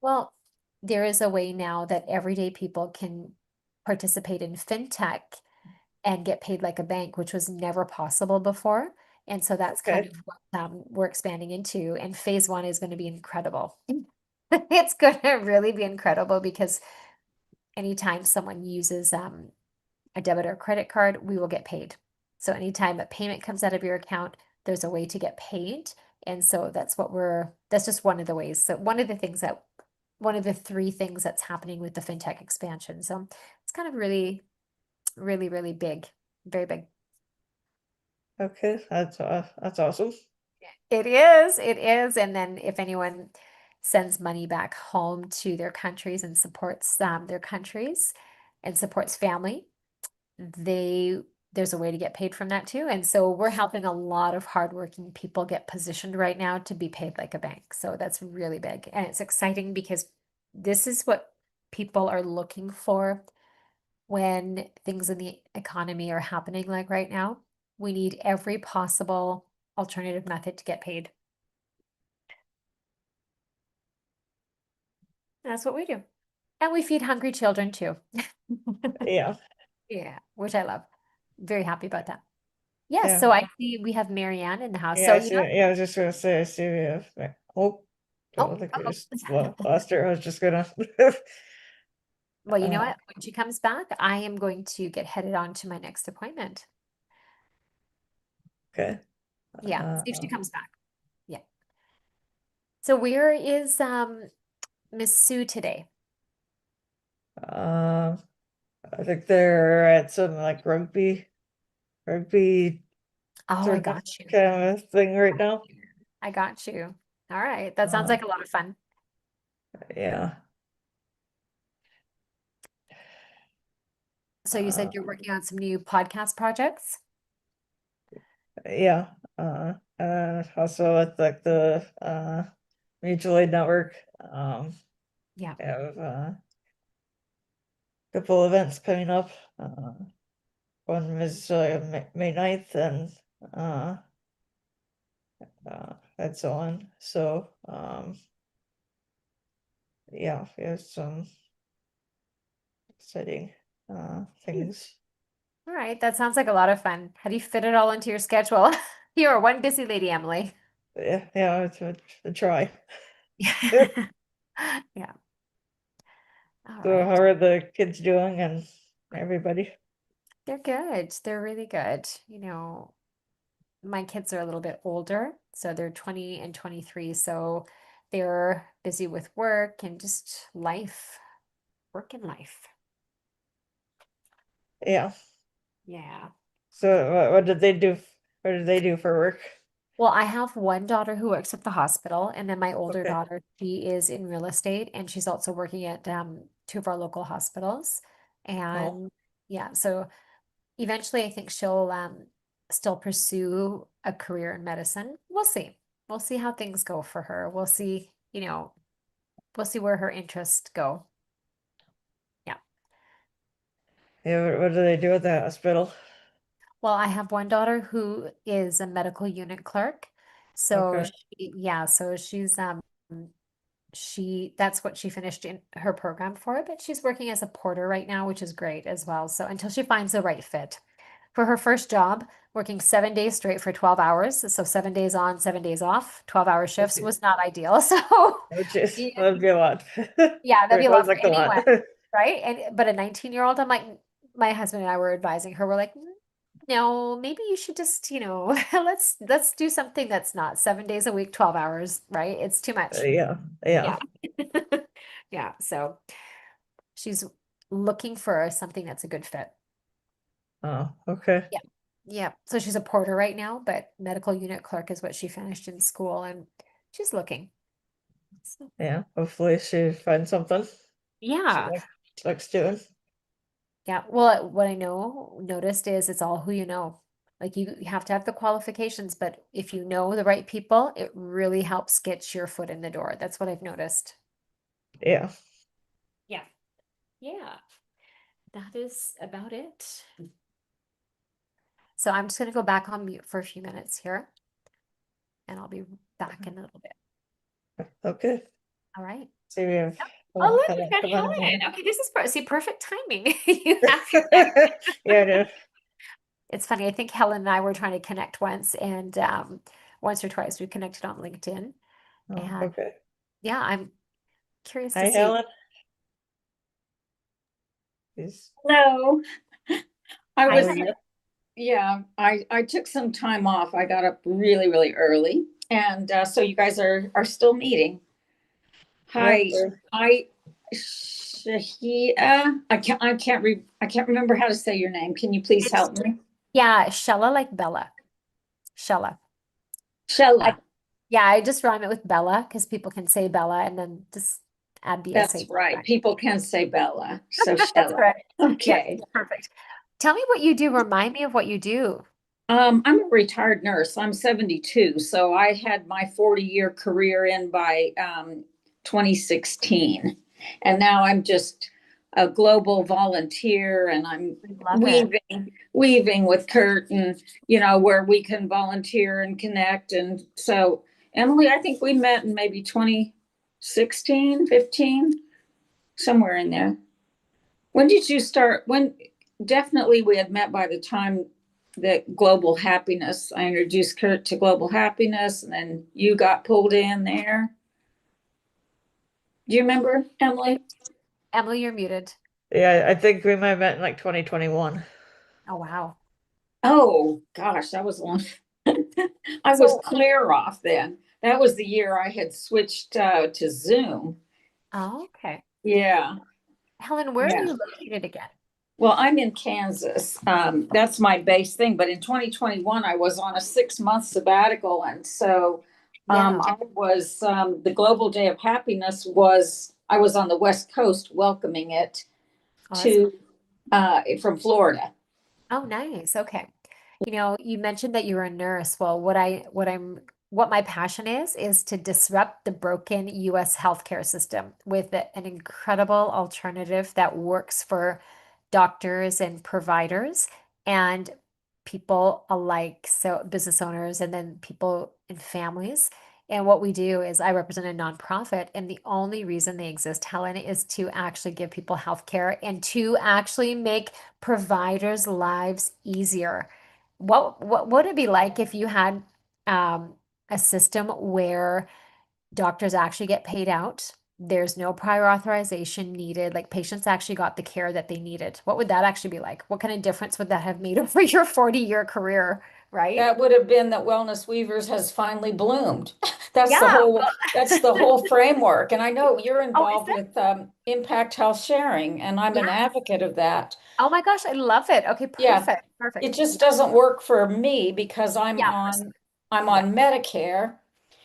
Well, there is a way now that everyday people can participate in fintech and get paid like a bank, which was never possible before. And so that's kind Okay. of what we're expanding into. And phase one is going to be incredible. It's going to really be incredible because anytime someone uses a debit or credit card, we will get paid. So anytime a payment comes out of your account, there's a way to get paid. And so that's just one of the ways. So one of the three things that's happening with the fintech expansion. So it's kind of really, really, really big, very big. Okay. That's awesome. It is, it is. And then if anyone sends money back home to their countries and supports their countries and supports family, they there's a way to get paid from that too. And so we're helping a lot of hardworking people get positioned right now to be paid like a bank. So that's really big. And it's exciting because this is what people are looking for when things in the economy are happening like right now. We need every possible alternative method to get paid. And that's what we do. And we feed hungry children too. Yeah. Yeah, which I love. Very happy about that. Yes, Yeah. so I see we have Marianne in the house. Yeah, So, I see. Yeah, I was just gonna say, I see we have. Oh, oh, don't think we uh-oh. just lost her. I was just gonna. Well, you know Uh, what? When she comes back, I am going to get headed on to my next appointment. okay. Yeah, Uh, see if she comes back. Yeah. So where is Miss Sue today? um, I think they're at some like rugby Oh, I sort of got you. kind of thing right now. I got you. All right. That sounds Uh, like a lot of fun. yeah. So you Uh, said you're working on some new podcast projects? yeah. Also with like the mutual aid network, Yeah. have a couple events coming up. Uh, one is May 9th uh, and so on. So, yeah, we have some exciting things. All right. That sounds like a lot of fun. How do you fit it all into your schedule? You are one busy lady, Emily. Yeah, it's a try. Yeah. All So how right. are the kids doing and everybody? They're good. They're really good. my kids are a little bit older, so they're 20 and 23, so they're busy with work and just life, work and life. Yeah. Yeah. So what did they do? What did they do for work? Well, I have one daughter who works at the hospital, and then my older Okay. daughter, she is in real estate, and she's also working at two of our local hospitals. Oh, And yeah, so eventually I think she'll still pursue a career in medicine. We'll see. We'll see how things go for her. We'll see, we'll see where her interests go. Yeah. yeah. What do they do at the hospital? Well, I have one daughter who is a medical unit clerk. So Okay. so that's what she finished in her program for, but she's working as a porter right now, which is great as well. So until she finds the right fit. For her first job, working 7 days straight for 12 hours, so 7 days on, 7 days off, 12-hour shifts Okay. was not ideal. So Oh, jeez, yeah, that'd be a lot. yeah, that'd Or be a lot sounds for like a anyone, lot. right? But a 19-year-old, I'm like, my husband and I were advising her, we're like, no, maybe you should just, let's do something that's not 7 days a week, 12 hours, right? It's too much. Yeah, yeah. Yeah. Yeah. So she's looking for something that's a good fit. Oh, okay. Yeah. Yeah. So she's a porter right now, but medical unit clerk is what she finished in school, and she's looking. So, Yeah. Hopefully she finds something she yeah. likes doing. Yeah. Well, what I noticed is it's all who you know. Like you have to have the qualifications, but if you know the right people, it really helps get your foot in the door. That's what I've noticed. Yeah. Yeah. Yeah. That is about it. So I'm just going to go back on mute for a few minutes here, and I'll be back in a little bit. Okay. All right. See, we have Oh, look, Helen we got come on Helen. here. Okay, this is perfect timing. You have your Yeah, I know. It's funny. I think Helen and I were trying to connect once, and once or twice we connected on LinkedIn. Oh, And okay. yeah, I'm curious to Hi, see. Helen. Please. Hello. I Hi, was, How are Helen. you? yeah, I took some time off. I got up really, really early. And so you guys are still meeting. Yep. Hi, Shahia. I can't remember how to say your name. Can you please It's help me? yeah, Shella like Bella. Shella. Shella. Yeah, I just rhyme it with Bella because people can say Bella and then just add the That's SH. right. People can say Bella. So That's Shella. correct. Yeah, Okay. perfect. Tell me what you do. Remind me of what you do. I'm a retired nurse. I'm 72. So I had my 40-year career in by 2016. And now I'm just a global volunteer and I'm I love it. weaving with Kurt and, where we can volunteer and connect. And so, Emily, I think we met in maybe 2016, 15, somewhere in there. When did you start? Definitely we had met by the time that Global Happiness, I introduced Kurt to Global Happiness, and then you got pulled in there. Do you remember, Emily? Emily, you're muted. Yeah, I think we might have met in like 2021. Oh, wow. Oh, gosh, that was long. I was So, clear off then. That was the year I had switched to Zoom. oh, okay. Yeah, Helen, where are yeah. you located again? Well, I'm in Kansas. That's my base thing. But in 2021, I was on a 6-month sabbatical. And so Yeah. I was, the Global Day of Happiness I was on the West Coast welcoming it Oh, to, from Florida. oh, nice. Okay. You mentioned that you were a nurse. Well, what my passion is to disrupt the broken US healthcare system with an incredible alternative that works for doctors and providers and people alike, so business owners and then people and families. And what we do is I represent a nonprofit, and the only reason they exist, Helen, is to actually give people health care and to actually make providers' lives easier. What would it be like if you had a system where doctors actually get paid out? There's no prior authorization needed. Like patients actually got the care that they needed. What would that actually be like? What kind of difference would that have made over your 40-year career? right? That would have been that Wellness Weavers has finally bloomed. That's the Yeah. whole framework. And I know you're Oh, is involved it? with Impact Health Sharing, and I'm an Yes. advocate of that. Oh my gosh, I love it. Okay, Yeah, perfect. it Perfect. just doesn't work for me because Yeah. I'm Yeah. on Medicare.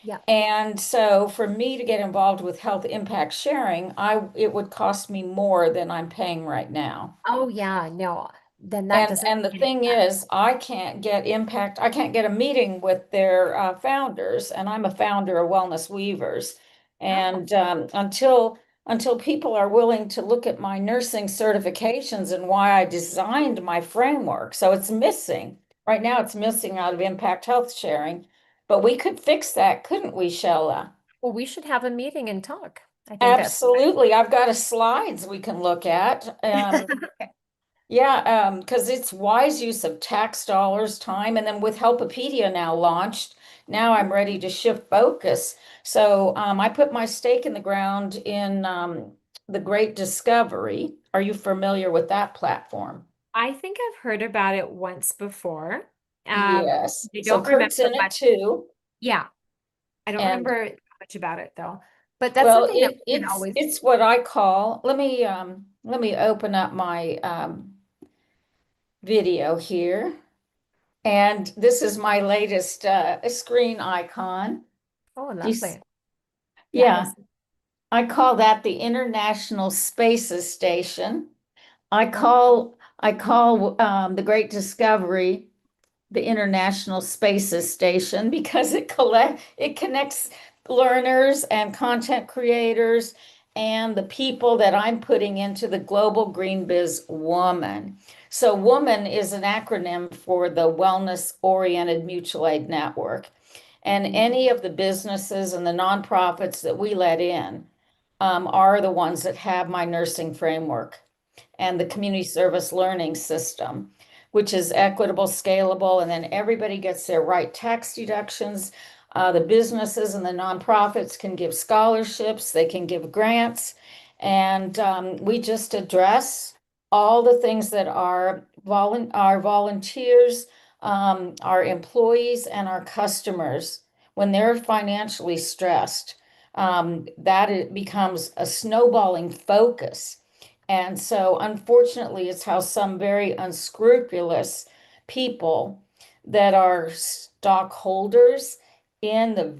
Yeah. And so for me to get involved with health impact sharing, it would cost me more than I'm paying right now. Oh yeah, no. Then that doesn't And the make any thing sense. is, I can't get a meeting with their founders, and I'm a founder of Wellness Weavers. Oh, And until people are willing to look at my nursing certifications and why I designed my framework, so it's missing. Right now, it's missing out of Impact Health Sharing, but we could fix that, couldn't we, Shella? well, we should have a meeting and talk. I think that's Absolutely. I've got a slides we can look at. okay. Yeah, because it's wise use of tax dollars, time, and then with Helpopedia now launched, now I'm ready to shift focus. So I put my stake in the ground in the Great Discovery. Are you familiar with that platform? I think I've heard about it once before. Yes. I So don't remember Kurt's in it much. too. Yeah, I don't And remember much about it though. But that's well, something that we can always. it's what I call, let me open up my video here. And this is my latest screen icon. Oh, Do you s- lovely. Yeah, Yes. I call that the International Spaces Station. Oh, I call the Great Discovery the International Spaces Station because it connects learners and content creators and the people that I'm putting into the Global Green Biz Woman. So woman is an acronym for the Wellness Oriented Mutual Aid Network. And any of the businesses and the nonprofits that we let in are the ones that have my nursing framework and the community service learning system, which is equitable, scalable, and then everybody gets their right tax deductions. The businesses and the nonprofits can give scholarships, they can give grants, and we just address all the things that our volunteers, our employees, and our customers, when they're financially stressed, that it becomes a snowballing focus. And so, unfortunately, it's how some very unscrupulous people that are stockholders in the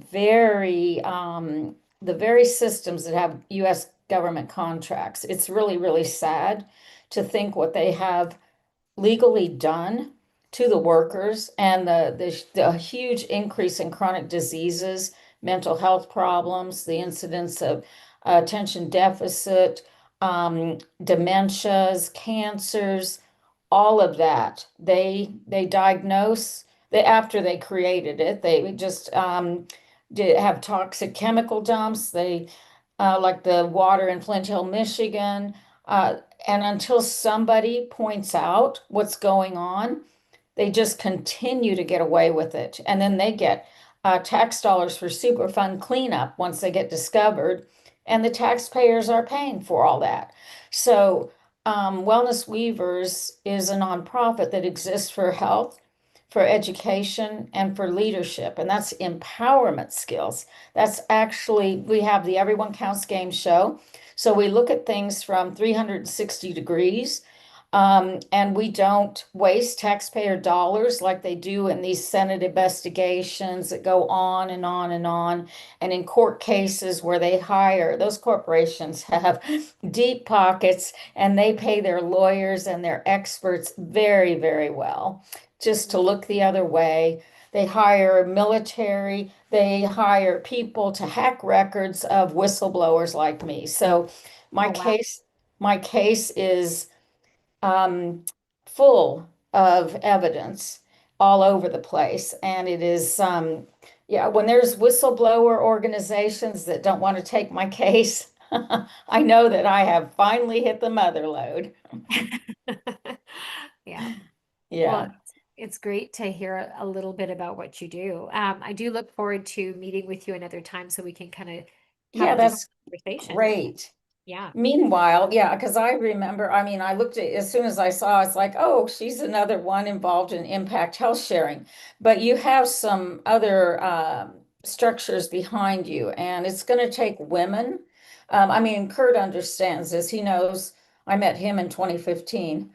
very systems that have U.S. government contracts. It's really, really sad to think what they have legally done to the workers and the huge increase in chronic diseases, mental health problems, the incidence of attention deficit, dementias, cancers, all of that. They diagnose after they created it. They just did have toxic chemical dumps. They like the water in Flint Hill, Michigan. And until somebody points out what's going on, they just continue to get away with it. And then they get tax dollars for Superfund cleanup once they get discovered. And the taxpayers are paying for all that. So, Wellness Weavers is a nonprofit that exists for health, for education, and for leadership. And that's empowerment skills. That's actually, we have the Everyone Counts game show. So we look at things from 360 degrees. And we don't waste taxpayer dollars like they do in these Senate investigations that go on and on and on. And in court cases where they hire, those corporations have deep pockets and they pay their lawyers and their experts very, very well just to look the other way. They hire military, they hire people to hack records of whistleblowers like me. So my oh wow. my case is full of evidence all over the place. And it is, yeah, when there's whistleblower organizations that don't want to take my case, I know that I have finally hit the mother lode. Yeah. Yeah. Well, it's great to hear a little bit about what you do. I do look forward to meeting with you another time so we can kind of have Yeah, a different that's conversation. great. Yeah. Meanwhile, yeah, because I remember, I mean, I looked at, as soon as I saw, it's like, oh, she's another one involved in impact health sharing. But you have some other structures behind you, and it's going to take women. I mean, Kurt understands this. He knows I met him in 2015.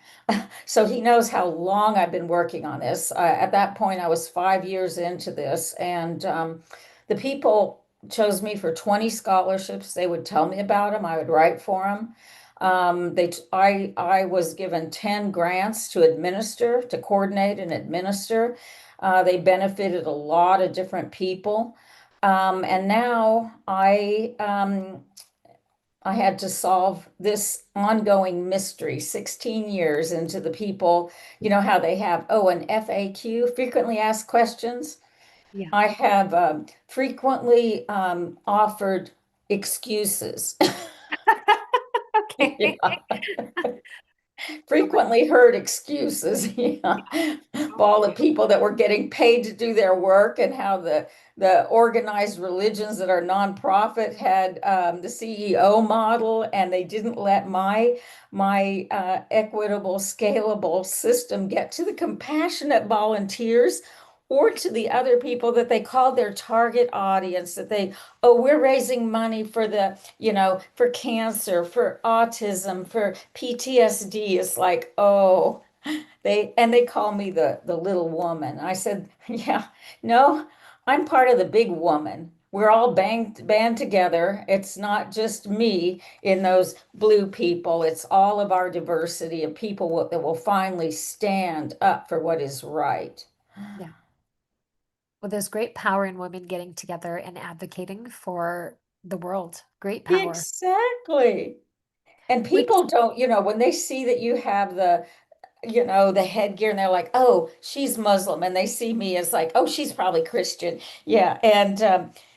So he knows how long I've been working on this. At that point, I was 5 years into this, and the people chose me for 20 scholarships. They would tell me about them. I would write for them. I was given 10 grants to administer, to coordinate and administer. They benefited a lot of different people. And now I had to solve this ongoing mystery 16 years into the people, you know, how they have, oh, an FAQ, frequently asked questions. Yeah. I have frequently offered excuses. Okay. Yeah. Frequently heard excuses, yeah, of all the people that were getting paid to do their work, and how the organized religions that are nonprofit had the CEO model, and they didn't let my equitable, scalable system get to the compassionate volunteers or to the other people that they called their target audience, that they, oh, we're raising money for the, you know, for cancer, for autism, for PTSD. It's like, oh, they call me the little woman. I said, yeah, no, I'm part of the big woman. We're all band together. It's not just me in those blue people. It's all of our diversity of people that will finally stand up for what is right. Yeah. Well, there's great power in women getting together and advocating for the world. Great power. Exactly. And Which, people don't, you know, when they see that you have the, you know, the headgear, and they're like, oh, she's Muslim, and they see me as like, oh, she's probably Christian. Yeah. And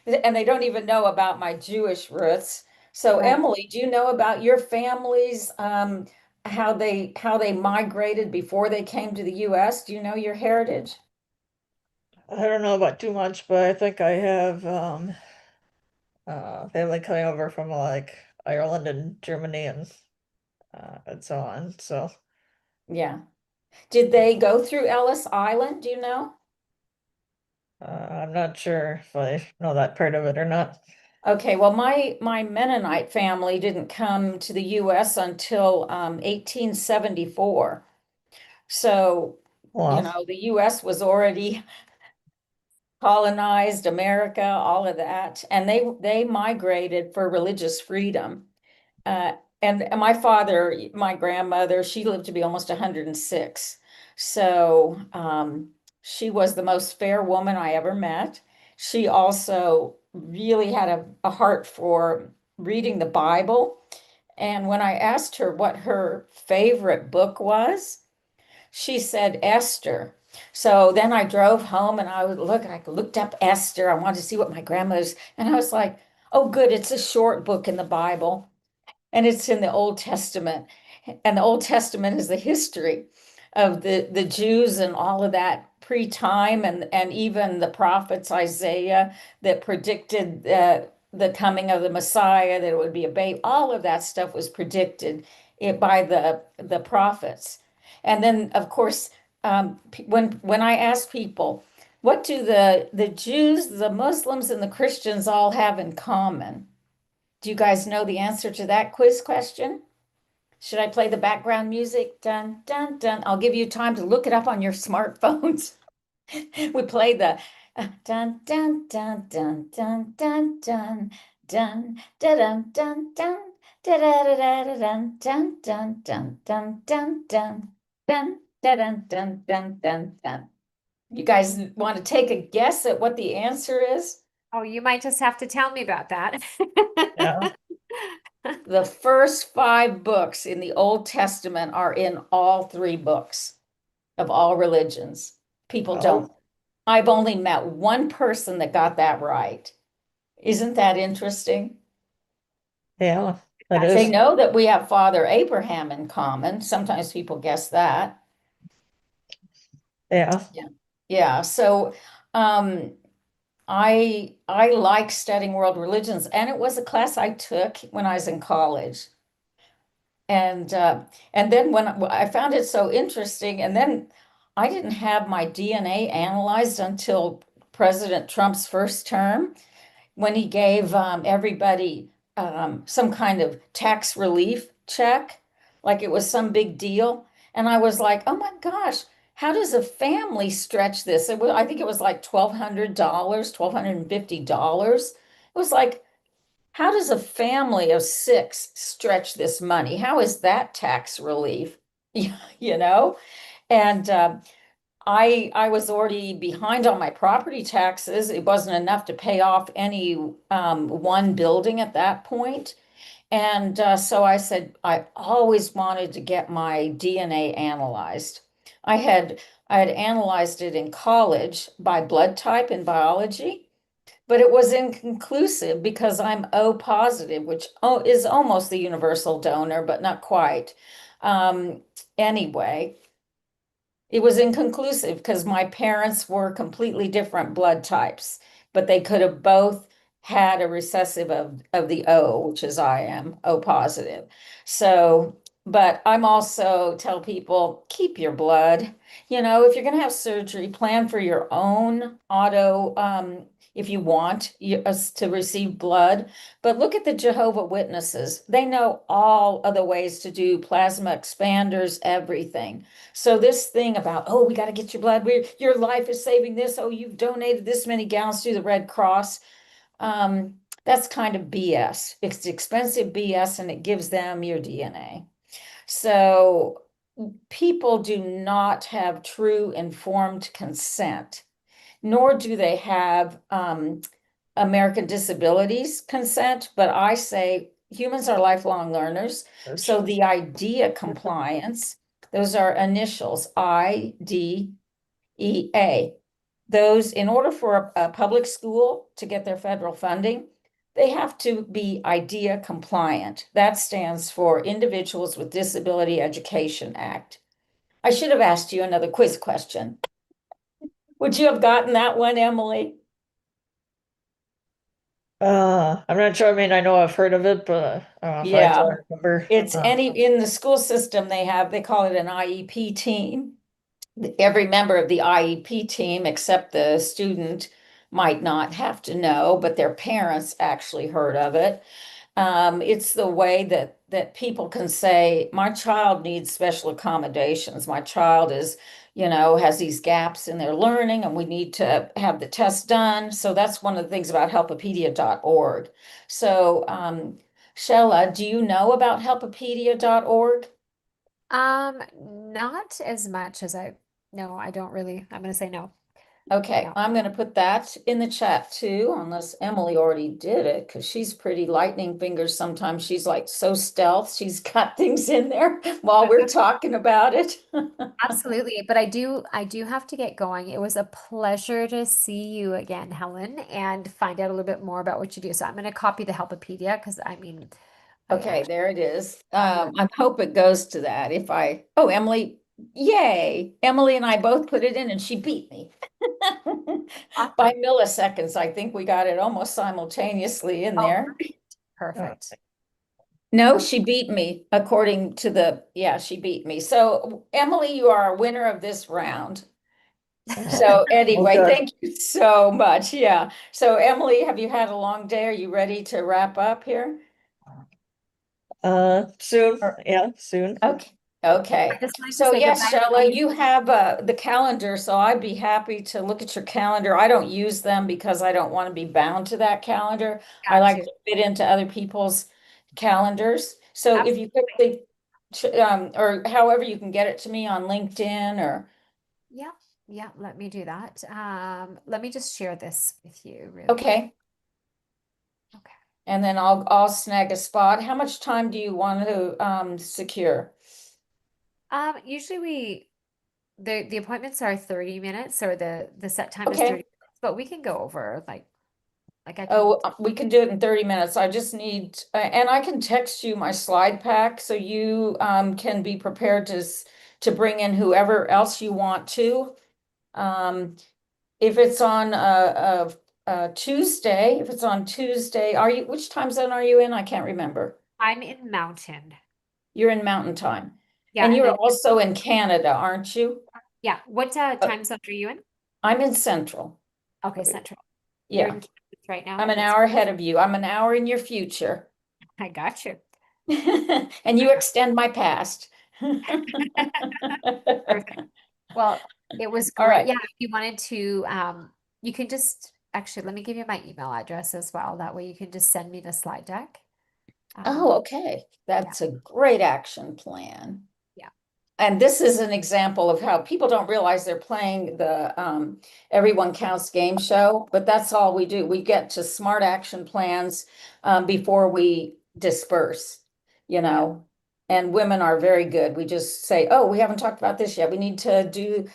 they don't even know about my Jewish roots. So right. Emily, do you know about your families, how they migrated before they came to the US? Do you know your heritage? I don't know about too much, but I think I have family coming over from like Ireland and Germany and so on. So Yeah. Did they go through Ellis Island? Do you know? I'm not sure if I know that part of it or not. Okay, well, my Mennonite family didn't come to the US until 1874. So, you Well, know, the US was already colonized, America, all of that, and they migrated for religious freedom. Uh, and my father, my grandmother, she lived to be almost 106. So she was the most fair woman I ever met. She also really had a heart for reading the Bible. And when I asked her what her favorite book was, she said Esther. So then I drove home and I looked up Esther. I wanted to see what my grandmother's, and I was like, oh, good, it's a short book in the Bible. And it's in the Old Testament. And the Old Testament is the history of the Jews and all of that pre-time, and even the prophets Isaiah that predicted the coming of the Messiah, that it would be a babe. All of that stuff was predicted by the prophets. And then, of course, when I ask people, what do the Jews, the Muslims, and the Christians all have in common? Do you guys know the answer to that quiz question? Should I play the background music? Dun, dun, dun. I'll give you time to look it up on your smartphones. We play the dun, dun, dun, dun, dun, dun, dun, dun, dun, dun, dun, dun. Da da da da da dun dun dun dun dun dun dun dun dun dun dun dun dun. You guys want to take a guess at what the answer is? Oh, you might just have to tell me about that. yeah, The first 5 books in the Old Testament are in all 3 books of all religions. People oh, don't. I've only met one person that got that right. Isn't that interesting? yeah, that They is, know that we have Father Abraham in common. Sometimes people guess that. yeah. Yeah. Yeah. So um, I like studying world religions, and it was a class I took when I was in college. And then when I found it so interesting, and then I didn't have my DNA analyzed until President Trump's first term, when he gave everybody some kind of tax relief check, like it was some big deal. And I was like, oh my gosh, how does a family stretch this? I think it was like $1,200, $1,250. It was like, how does a family of six stretch this money? How is that tax relief? You know? And I was already behind on my property taxes. It wasn't enough to pay off any one building at that point. And so I said, I always wanted to get my DNA analyzed. I had I had analyzed it in college by blood type in biology, but it was inconclusive because I'm O positive, which is almost the universal donor, but not quite. Anyway, it was inconclusive because my parents were completely different blood types, but they could have both had a recessive of the O, which is I am O positive. So, but I'm also tell people keep your blood. If you're going to have surgery, plan for your own auto, if you want us to receive blood. But look at the Jehovah Witnesses. They know all other ways to do plasma expanders, everything. So this thing about, oh, we got to get your blood, your life is saving this, oh, you've donated this many gallons to the Red Cross. That's kind of BS. It's expensive BS, and it gives them your DNA. So people do not have true informed consent, nor do they have American Disabilities consent, but I say humans are lifelong learners. So the IDEA compliance, those are initials, IDEA. Those, in order for a public school to get their federal funding, they have to be IDEA compliant. That stands for Individuals with Disability Education Act. I should have asked you another quiz question. Would you have gotten that one, Emily? I'm not sure. I mean, I know I've heard of it, but I Yeah. don't remember. It's in the school system, they call it an IEP team. Every member of the IEP team, except the student, might not have to know, but their parents actually heard of it. It's the way that people can say, my child needs special accommodations. My child has these gaps in their learning, and we need to have the test done. So that's one of the things about helpopedia.org. So, Shella, do you know about helpopedia.org? Not as much as no, I don't really. I'm gonna say no. Okay, No. I'm going to put that in the chat too, unless Emily already did it, because she's pretty lightning fingers. Sometimes she's like so stealth. She's got things in there while we're talking about it. Absolutely, but I do have to get going. It was a pleasure to see you again, Helen, and find out a little bit more about what you do. So I'm going to copy the Helpopedia because I mean, Okay, there it is. I hope it goes to that. Oh, Emily, yay. Emily and I both put it in and she beat me. By milliseconds. I think we got it almost simultaneously in there. Perfect. No, she beat me according to she beat me. So Emily, you are a winner of this round. So anyway, Okay. thank you so much. Yeah. So Emily, have you had a long day? Are you ready to wrap up here? Soon. Yeah, soon. Okay. Okay. I just like to So say yes, goodbye. Shella, you have the calendar, so I'd be happy to look at your calendar. I don't use them because I don't want to be bound to that calendar. I Got like you. to fit into other people's calendars. So if you quickly, or however you can get it to me on LinkedIn or, Yeah, yeah, let me do that. Let me just share this with you really okay. Okay. And then I'll snag a spot. How much time do you want to secure? Usually the appointments are 30 minutes or the set time is Okay. 30 minutes, but we can go over like I can Oh, we can do it in 30 minutes. I just need, and I can text you my slide pack so you can be prepared to bring in whoever else you want to. If it's on Tuesday, if it's on Tuesday, which time zone are you in? I can't remember. I'm in Mountain. You're in Mountain Time. Yeah, And and you're then also in Canada, aren't you? yeah, what time zone are you in? I'm in Central. Okay, Central. You're in Yeah, Kansas right now. I'm an That's hour ahead of you. I'm an hour in your future. I got you. And you extend my past. Perfect. Well, it was All great. right. Yeah, if you wanted to, you can just actually let me give you my email address as well. That way you can just send me the slide deck. Oh, okay. Yeah, That's a great action plan. yeah. And this is an example of how people don't realize they're playing the Everyone Counts game show, but that's all we do. We get to smart action plans before we disperse, you know. And women are very good. We just say, oh, we haven't talked about this yet. We need to do,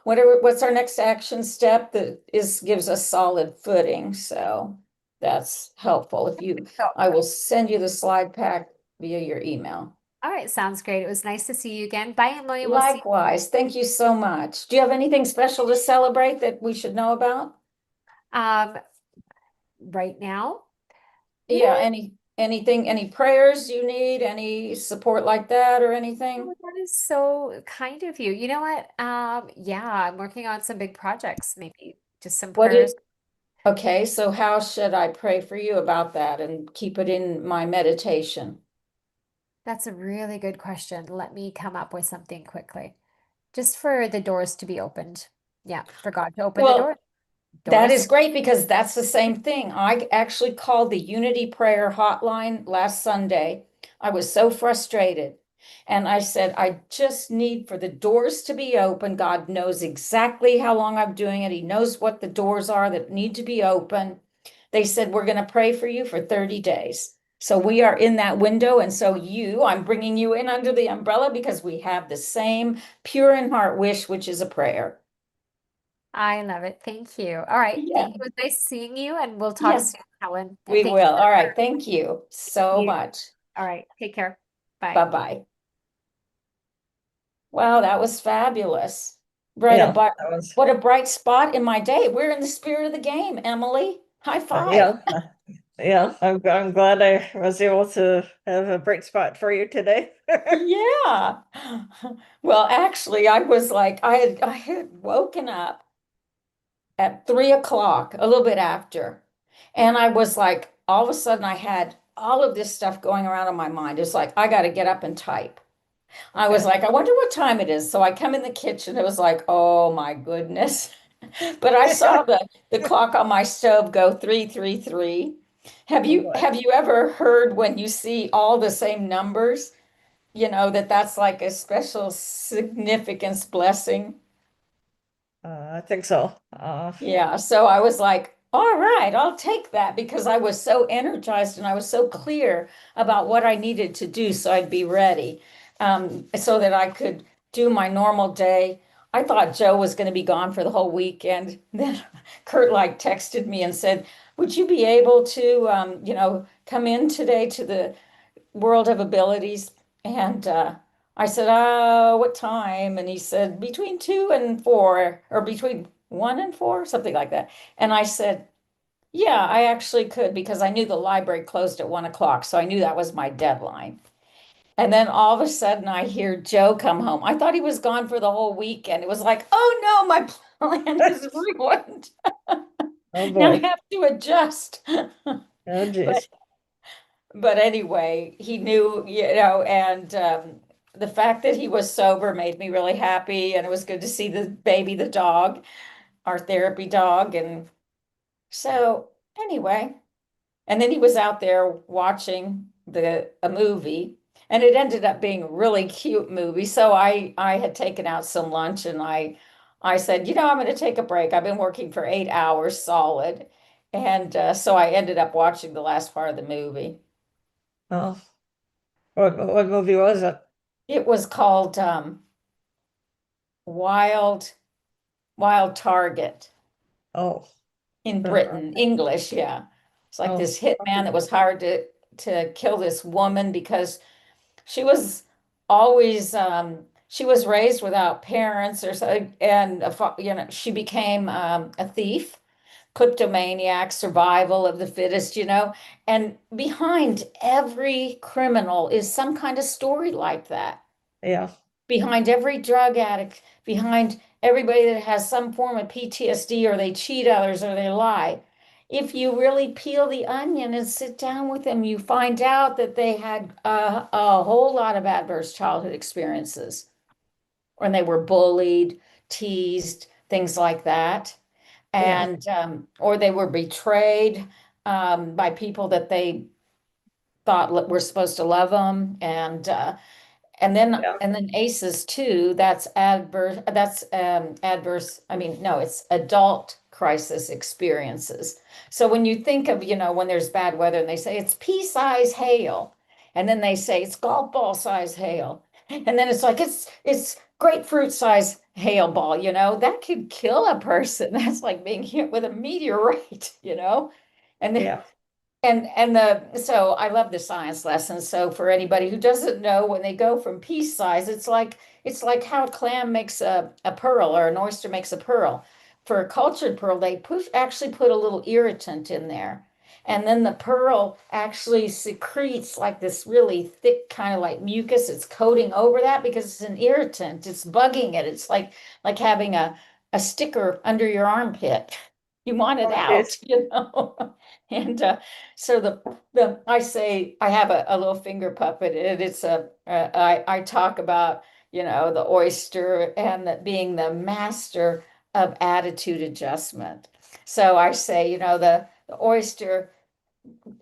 what's our next action step that gives us solid footing. So that's helpful. So, I will send you the slide pack via your email. all right, sounds great. It was nice to see you again. Bye, Emily. We'll see Likewise, thank you so much. Do you have anything special to celebrate that we should know about? you. Right now. Yeah, any prayers you need, any support like that or anything? Oh, that is so kind of you. You know what? Yeah, I'm working on some big projects, maybe just some What prayers. is, okay, so how should I pray for you about that and keep it in my meditation? That's a really good question. Let me come up with something quickly. Just for the doors to be opened. Yeah, for God to open the Well, door. that Doors. is great because that's the same thing. I actually called the Unity Prayer Hotline last Sunday. I was so frustrated. And I said, I just need for the doors to be open. God knows exactly how long I'm doing it. He knows what the doors are that need to be open. They said, we're going to pray for you for 30 days. So we are in that window. And so I'm bringing you in under the umbrella because we have the same pure in heart wish, which is a prayer. I love it. Thank you. All right. Yeah. Thank you. It was nice seeing you, and we'll talk Yeah. soon, Helen. And We thank you will. for All right. Thank you so you. much. All right. Take care. Bye. Bye-bye. Wow, that was fabulous. Yeah, that was, What a bright spot in my day. We're in the spirit of the game, Emily. High five. yeah, yeah, I'm glad I was able to have a bright spot for you today. Yeah. Well, actually, I had woken up at 3 o'clock, a little bit after. And I was like, all of a sudden I had all of this stuff going around in my mind. It's like, I got to get up and type. I was Okay. like, I wonder what time it is. So I come in the kitchen. It was like, oh my goodness. But I saw the clock on my stove go 333. Have Oh you boy. have you ever heard when you see all the same numbers, that's like a special significance blessing? I think so. Yeah, so I was like, all right, I'll take that because I was so energized and I was so clear about what I needed to do so I'd be ready, so that I could do my normal day. I thought Joe was going to be gone for the whole weekend. Then Kurt like texted me and said, would you be able to, come in today to the World of Abilities? And I said, what time? And he said, between 2 and 4, or between 1 and 4, something like that. And I said, yeah, I actually could because I knew the library closed at 1 o'clock. So I knew that was my deadline. And then all of a sudden I hear Joe come home. I thought he was gone for the whole weekend. It was like, oh no, my plan is ruined. Oh Now I boy. have to adjust. Oh But geez. but anyway, he knew, and the fact that he was sober made me really happy. And it was good to see the baby, the dog, our therapy dog. And so, anyway, and then he was out there watching a movie, and it ended up being a really cute movie. So I had taken out some lunch, and I said, I'm going to take a break. I've been working for 8 hours solid. And so I ended up watching the last part of the movie. Oh, what movie was it? It was called Wild Wild Target Oh, in uh, Britain, English, yeah. It's like oh, this hitman that was hired to kill this woman because she was always she was raised without parents or so, and she became a thief. kleptomaniac, survival of the fittest, and behind every criminal is some kind of story like that. Yeah. Behind every drug addict, behind everybody that has some form of PTSD, or they cheat others or they lie. If you really peel the onion and sit down with them, you find out that they had a whole lot of adverse childhood experiences when they were bullied, teased, things like that. Yeah. And or they were betrayed by people that they thought were supposed to love them. Yeah. And then ACEs too, that's adverse, I mean, no, it's adult crisis experiences. So when you think of, when there's bad weather and they say it's pea-size hail, and then they say it's golf ball size hail, and then it's like it's grapefruit size hail ball, that could kill a person. That's like being hit with a meteorite, And then Yeah. so I love the science lessons. So for anybody who doesn't know, when they go from piece size, it's like how a clam makes a pearl, or an oyster makes a pearl. For a cultured pearl, they actually put a little irritant in there. And then the pearl actually secretes like this really thick kind of like mucus. It's coating over that because it's an irritant. It's bugging it. It's like having a sticker under your armpit. You want it Oh, out, geez. And so I say I have a little finger puppet, and I talk about the oyster and that being the master of attitude adjustment. So I say the oyster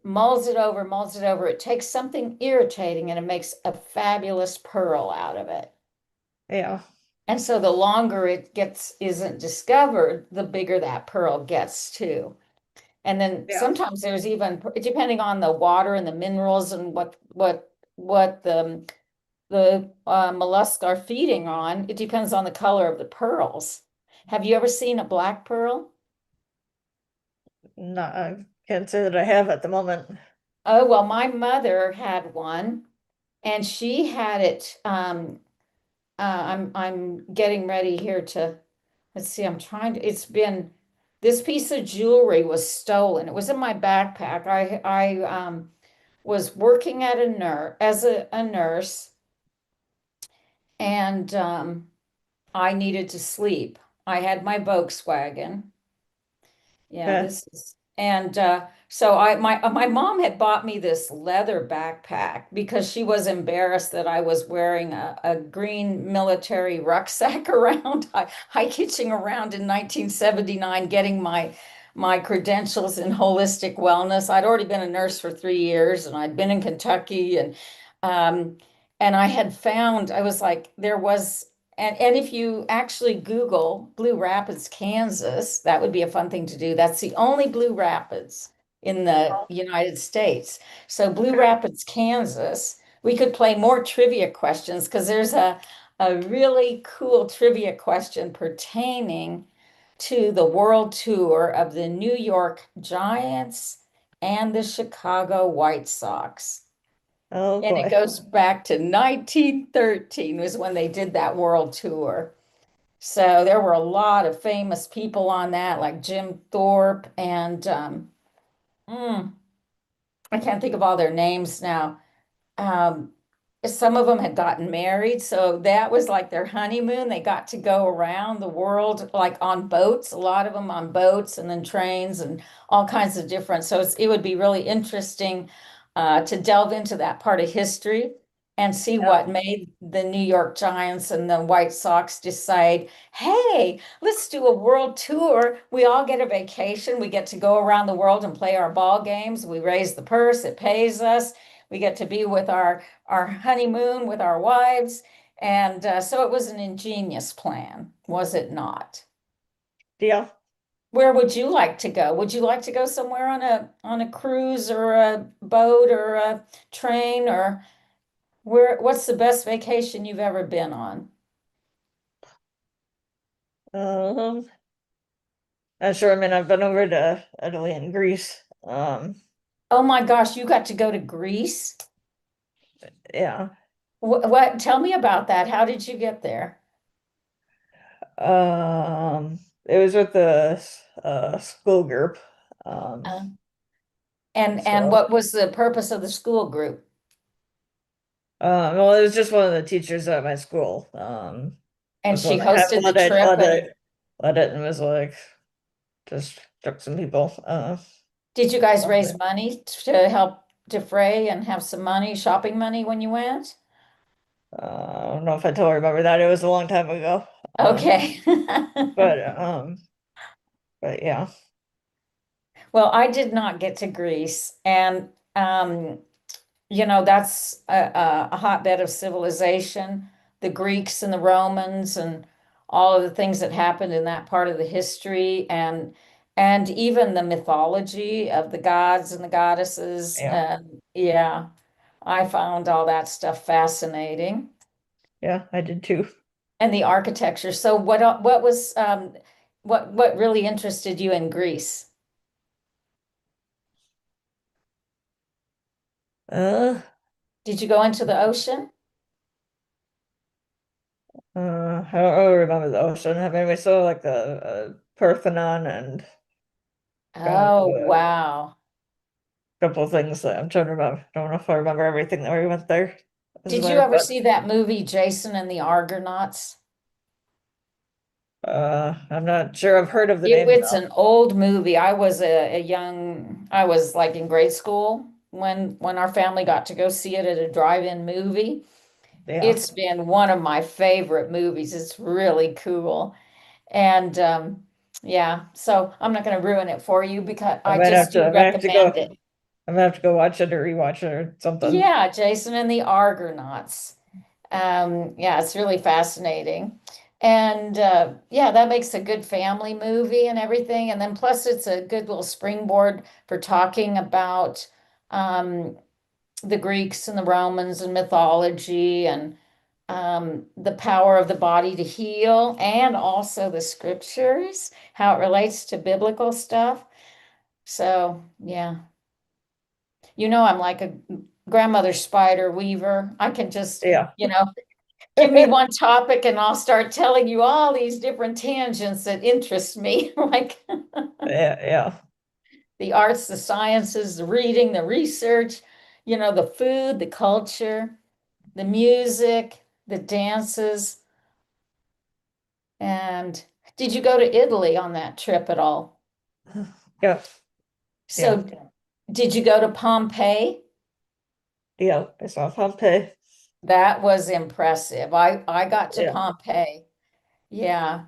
mulls it over, mulls it over. It takes something irritating and it makes a fabulous pearl out of it. Yeah. And so the longer it isn't discovered, the bigger that pearl gets too. And then Yeah. sometimes there's even, depending on the water and the minerals and what the mollusks are feeding on, it depends on the color of the pearls. Have you ever seen a black pearl? No, I can't say that I have at the moment. Oh, well, my mother had one, and she had it. I'm getting ready here to, let's see, it's been, this piece of jewelry was stolen. It was in my backpack. I was working at a nurse, and I needed to sleep. I had my Volkswagen. Yeah, Okay. this is, and so my mom had bought me this leather backpack because she was embarrassed that I was wearing a green military rucksack around, hitching around in 1979, getting my credentials in holistic wellness. I'd already been a nurse for 3 years, and I'd been in Kentucky, um, and I had found, I was like, there was. And if you actually Google Blue Rapids, Kansas, that would be a fun thing to do. That's the only Blue Rapids in the United States. So Blue Rapids, Kansas, we could play more trivia questions because there's a really cool trivia question pertaining to the world tour of the New York Giants and the Chicago White Sox. Oh And it boy. goes back to 1913 was when they did that world tour. So there were a lot of famous people on that, like Jim Thorpe and mm, I can't think of all their names now. Um, some of them had gotten married, so that was like their honeymoon. They got to go around the world like on boats, a lot of them on boats and then trains and all kinds of different. So it would be really interesting to delve into that part of history and see Yeah. what made the New York Giants and the White Sox decide, hey, let's do a world tour. We all get a vacation. We get to go around the world and play our ball games. We raise the purse, it pays us. We get to be with our honeymoon with our wives. And so it was an ingenious plan, was it not? Yeah. Where would you like to go? Would you like to go somewhere on a cruise or a boat or a train, or what's the best vacation you've ever been on? Um, not sure. I mean, I've been over to Italy and Greece. Oh my gosh, you got to go to Greece? Yeah. Tell me about that. How did you get there? Um, It was with the school group. Uh, and So, what was the purpose of the school group? well, it was just one of the teachers at my school. And Was she one that had hosted the trip and led it and was like just took some people. did you guys Lovely. raise money to help defray and have some money, shopping money when you went? I don't know if I totally remember that. It was a long time ago. Okay. But but yeah. Well, I did not get to Greece, and you know, that's a hotbed of civilization, the Greeks and the Romans and all of the things that happened in that part of the history and even the mythology of the gods and the goddesses. Yeah. And yeah, I found all that stuff fascinating. Yeah, I did too. And the architecture. So what was what really interested you in Greece? Uh Did you go into the ocean? I don't really remember the ocean. I mean, we saw like the Parthenon and got Oh, a wow. couple of things that I'm trying to remember. I don't know if I remember everything that we went there. This is Did you where, ever see that movie, Jason and the Argonauts? I'm not sure. I've heard of the It, name it's though. an old movie. I was a young, I was like in grade school when our family got to go see it at a drive-in movie. Yeah, It's been one of my favorite movies. It's really cool. And yeah, so I'm not going to ruin it for you because I just do I might have to go. recommend it. I might have to go watch it or rewatch it or something. Yeah, Jason and the Argonauts. Yeah, it's really fascinating. And yeah, that makes a good family movie and everything. And then plus it's a good little springboard for talking about um, the Greeks and the Romans and mythology and the power of the body to heal and also the scriptures, how it relates to biblical stuff. So yeah, you know, I'm like a grandmother spider weaver. I can just, Yeah. you know, give me one topic and I'll start telling you all these different tangents that interest me, like Yeah, yeah, the arts, the sciences, the reading, the research, you know, the food, the culture, the music, the dances. And did you go to Italy on that trip at all? yeah, yeah, So did you go to Pompeii? yeah. I saw Pompeii. That was impressive. I got to Yeah, Pompeii. Yeah.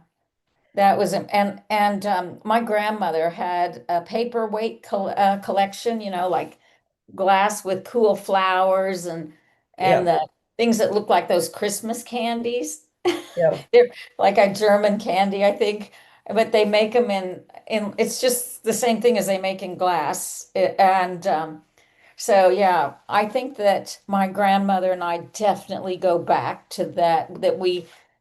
That was and my grandmother had a paperweight collection, you know, like glass with cool flowers and yeah, the things that look like those Christmas candies. yeah, They're like a German candy, I think, but they make them in it's just the same thing as they make in glass. And so yeah, I think that my grandmother and I definitely go back to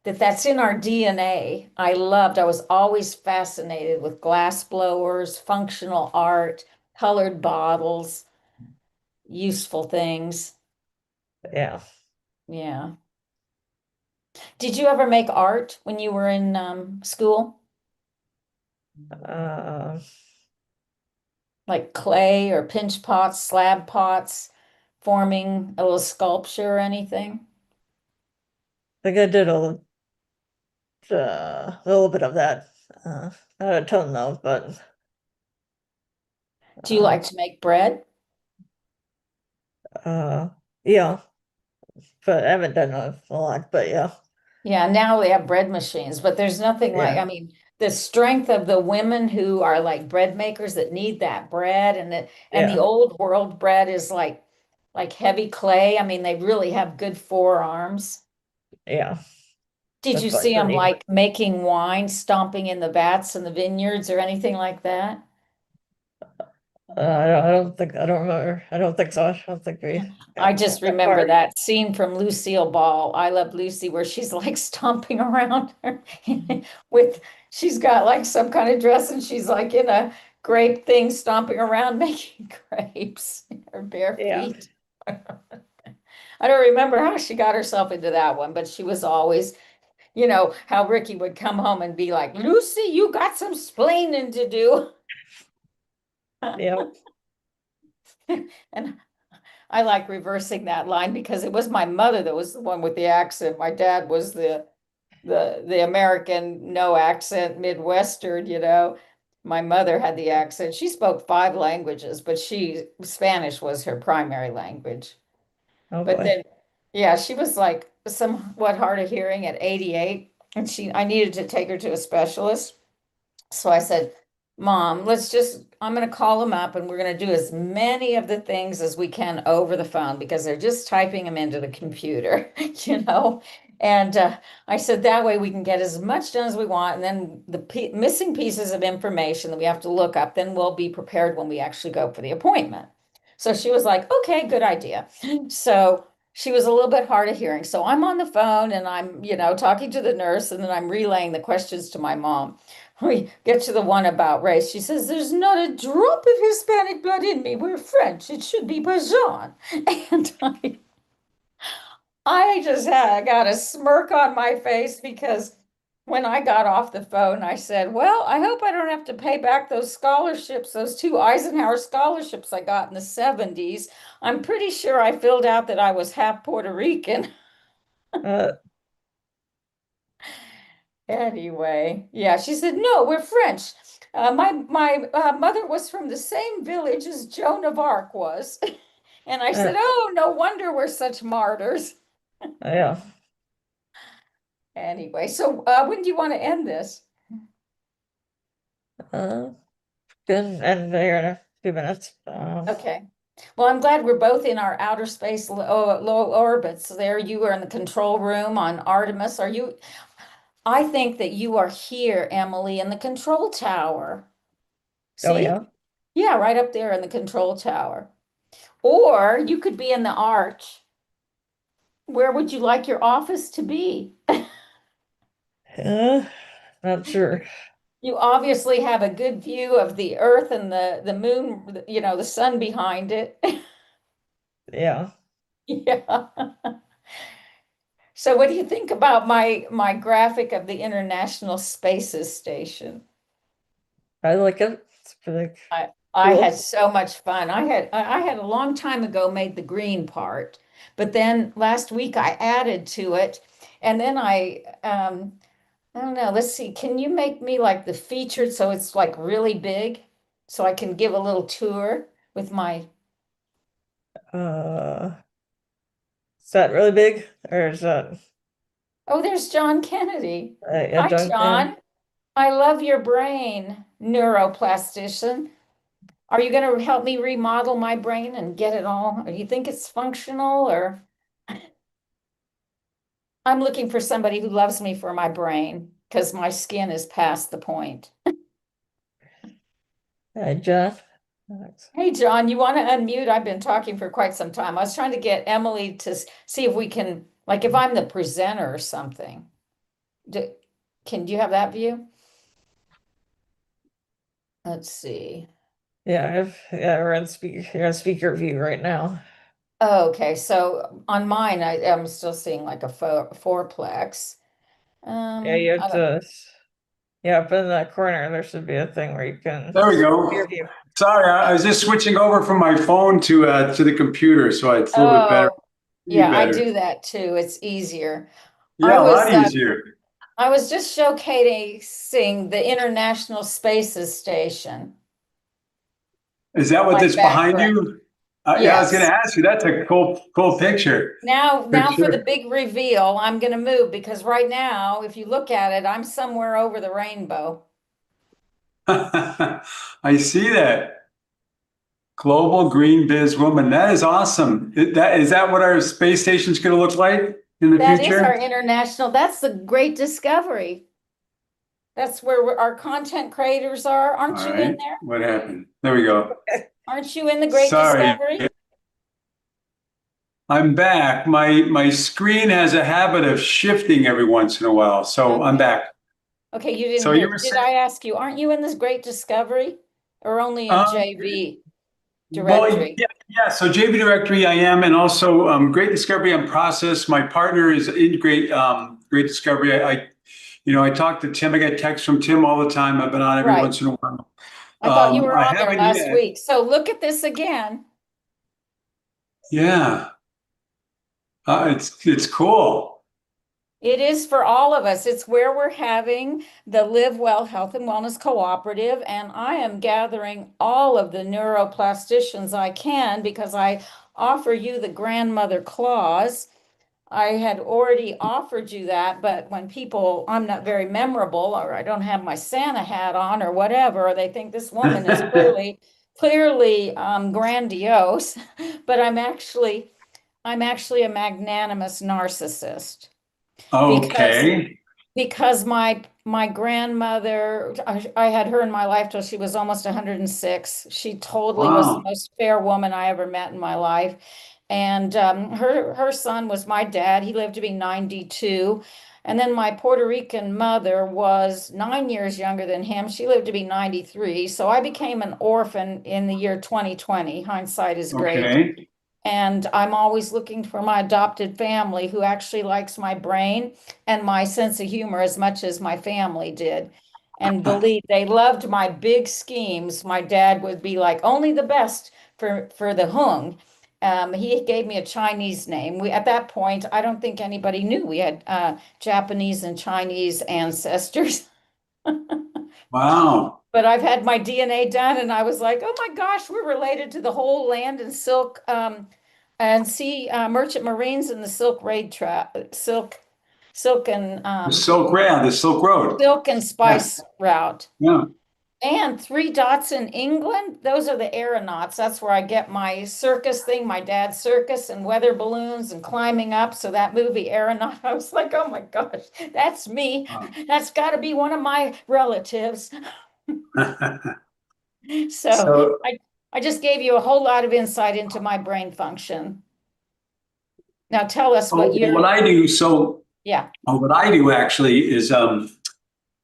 that's in our DNA. I was always fascinated with glass blowers, functional art, colored bottles, useful things. yeah. Yeah. Did you ever make art when you were in school? Uh, Like clay or pinch pots, slab pots, forming a little sculpture or anything? I think I did a little bit of that. Not a ton though, but Do you uh, like to make bread? uh, yeah. But I haven't done a lot. But yeah, Yeah, now they have bread machines, but there's nothing like, yeah, I mean, the strength of the women who are like bread makers that need that bread and the yeah, old world bread is like heavy clay. I mean, they really have good forearms. yeah. Did you That's see like for them me. like making wine, stomping in the vats in the vineyards or anything like that? I don't remember. I don't think so. I don't think we I got just that remember far. that scene from Lucille Ball, I Love Lucy, where she's like stomping around with, she's got like some kind of dress and she's like in a grape thing stomping around making grapes in her bare Yeah, feet. I don't remember how she got herself into that one, but she was always, you know, how Ricky would come home and be like, Lucy, you got some splaining to do. Yeah. And I like reversing that line because it was my mother that was the one with the accent. My dad was the American no accent Midwestern, you know. My mother had the accent. She spoke 5 languages, but Spanish was her primary language. Oh But boy. then, yeah, she was like somewhat hard of hearing at 88, and I needed to take her to a specialist. So I said, Mom, I'm going to call them up and we're going to do as many of the things as we can over the phone because they're just typing them into the computer, you know? And I said, that way we can get as much done as we want. And then the missing pieces of information that we have to look up, then we'll be prepared when we actually go for the appointment. So she was like, okay, good idea. So she was a little bit hard of hearing. So I'm on the phone and I'm, you know, talking to the nurse and then I'm relaying the questions to my mom. We get to the one about race. She says, there's not a drop of Hispanic blood in me. We're French. It should be Bajan. And I just got a smirk on my face because when I got off the phone, I said, well, I hope I don't have to pay back those scholarships, those 2 Eisenhower scholarships I got in the 70s. I'm pretty sure I filled out that I was half Puerto Rican. Uh, Anyway, yeah, she said, no, we're French. My mother was from the same village as Joan of Arc was. And I said, uh, oh, no wonder we're such martyrs. yeah. Anyway, so when do you want to end this? Uh, Good. And here in a few minutes. Okay. Well, I'm glad we're both in our outer space low orbits. There you are in the control room on Artemis. I think that you are here, Emily, in the control tower. Oh See? yeah. Yeah, right up there in the control tower. Or you could be in the arch. Where would you like your office to be? Not sure. You obviously have a good view of the earth and the moon, you know, the sun behind it. Yeah. Yeah. So what do you think about my graphic of the International Spaces Station? I like it. It's pretty I cool. had so much fun. I had a long time ago made the green part, but then last week I added to it, and then I don't know. Let's see. Can you make me like the featured so it's like really big so I can give a little tour with my. Uh, is that really big or is that Oh, there's John Kennedy. yeah, Hi, John Cannon? John. I love your brain, neuroplastician. Are you going to help me remodel my brain and get it all? Do you think it's functional or I'm looking for somebody who loves me for my brain because my skin is past the point. Hi, John. Thanks. Hey, John, you want to unmute? I've been talking for quite some time. I was trying to get Emily to see if we can, like, if I'm the presenter or something. Do, do you have that view? Let's see. Yeah, you're on speaker view right now. Oh, okay, so on mine, I'm still seeing like a fourplex. Yeah, you have I don't. to yeah, up in that corner there should be a thing where you can There we your go. view. Sorry, I was just switching over from my phone to the computer, so it's a little bit better. Oh, Be yeah, I better. do that too. It's easier. I Yeah, a was lot easier. I was just showcasing the International Spaces Station. Is that what My that's behind background. you? Yeah, I was going Yes. to ask you. That's a cool picture. Now For for the sure. big reveal, I'm going to move because right now, if you look at it, I'm somewhere over the rainbow. I see that. Global Green Biz Woman. That is awesome. Is that what our space station's going to look like in the That is our future? international, that's the great discovery. That's where our content creators are. All Aren't you in right. there? What happened? There we go. Aren't you in the great Sorry. discovery? I'm back. My screen has a habit of shifting every once in a while, so I'm Okay. back. Okay, you didn't So you hear. were Did saying, I ask you, aren't you in this great discovery or only in JV well, directory? yeah. So JV Directory, I am, and also Great Discovery on Process. My partner is in Great great discovery. I talked to Tim. I get texts from Tim all the time. I've been on every Right. once in a while. I thought you were I on there haven't last yet. week. So look at this again. Yeah, it's cool. It is for all of us. It's where we're having the Live Well Health and Wellness Cooperative, and I am gathering all of the neuroplasticians I can because I offer you the grandmother clause. I had already offered you that, but when people, I'm not very memorable, or I don't have my Santa hat on, or whatever, or they think this woman is clearly grandiose, but I'm actually a magnanimous narcissist. Okay. Because my grandmother, I had her in my life till she was almost 106. She totally was the Wow. most fair woman I ever met in my life. And her son was my dad. He lived to be 92. And then my Puerto Rican mother was 9 years younger than him. She lived to be 93. So I became an orphan in the year 2020. Hindsight is great. Okay. And I'm always looking for my adopted family who actually likes my brain and my sense of humor as much as my family did. And believe they loved my big schemes. My dad would be like, only the best for the hung. He gave me a Chinese name. At that point, I don't think anybody knew we had Japanese and Chinese ancestors. Wow. But I've had my DNA done, and I was like, oh my gosh, we're related to the whole land and silk and sea merchant marines and the Silk Raid silk and The Silk Road. silk and Yeah. spice route. Yeah. And 3 dots in England, those are the aeronauts. That's where I get my circus thing, my dad's circus and weather balloons and climbing up. So that movie Aeronaut, I was like, oh my gosh, that's me. Wow. That's got to be one of my relatives. So So, I just gave you a whole lot of insight into my brain function. Now tell us what what I do, yeah. what I do actually is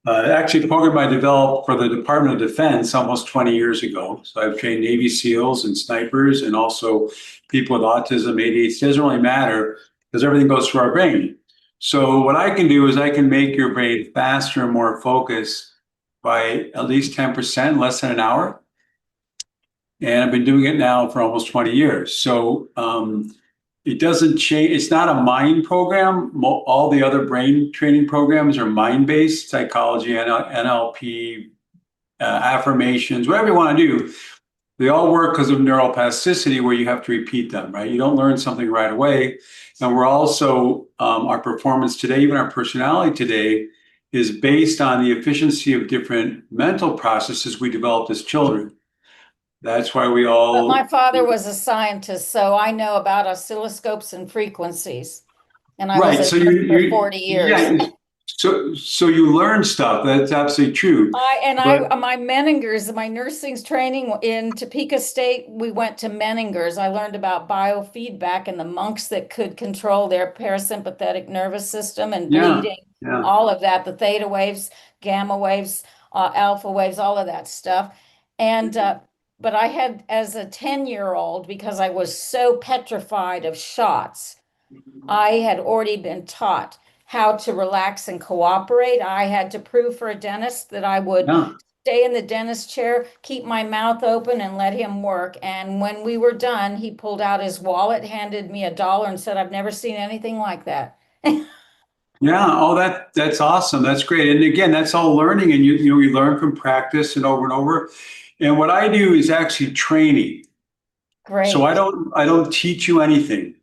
actually a program I developed for the Department of Defense almost 20 years ago. So I've trained Navy SEALs and snipers and also people with autism, ADHD. It doesn't really matter because everything goes through our brain. So what I can do is I can make your brain faster and more focused by at least 10%, less than an hour. And I've been doing it now for almost 20 years. So it doesn't change. It's not a mind program. All the other brain training programs are mind-based, psychology, NLP, affirmations, whatever you want to do. They all work because of neuroplasticity, where you have to repeat them, right? You don't learn something right away. And we're also, our performance today, even our personality today, is based on the efficiency of different mental processes we developed as children. That's why we But my all. father was a scientist, so I know about oscilloscopes and frequencies. And I was Right. a So nurse for 40 years. yeah. So you learn stuff. That's absolutely true. But My Menningers, my nursing's training in Topeka State, we went to Menningers. I learned about biofeedback and the monks that could control their parasympathetic nervous system and yeah, bleeding, yeah. all of that, the theta waves, gamma waves, alpha waves, all of that stuff. And but I had, as a 10-year-old, because I was so petrified of shots, I had already been taught how to relax and cooperate. I had to prove for a dentist that I would Yeah. stay in the dentist chair, keep my mouth open, and let him work. And when we were done, he pulled out his wallet, handed me $1, and said, I've never seen anything like that. Yeah. Oh, that's awesome. That's great. And again, that's all learning, and you learn from practice and over and over. And what I do is actually training. So Great. I don't teach you anything.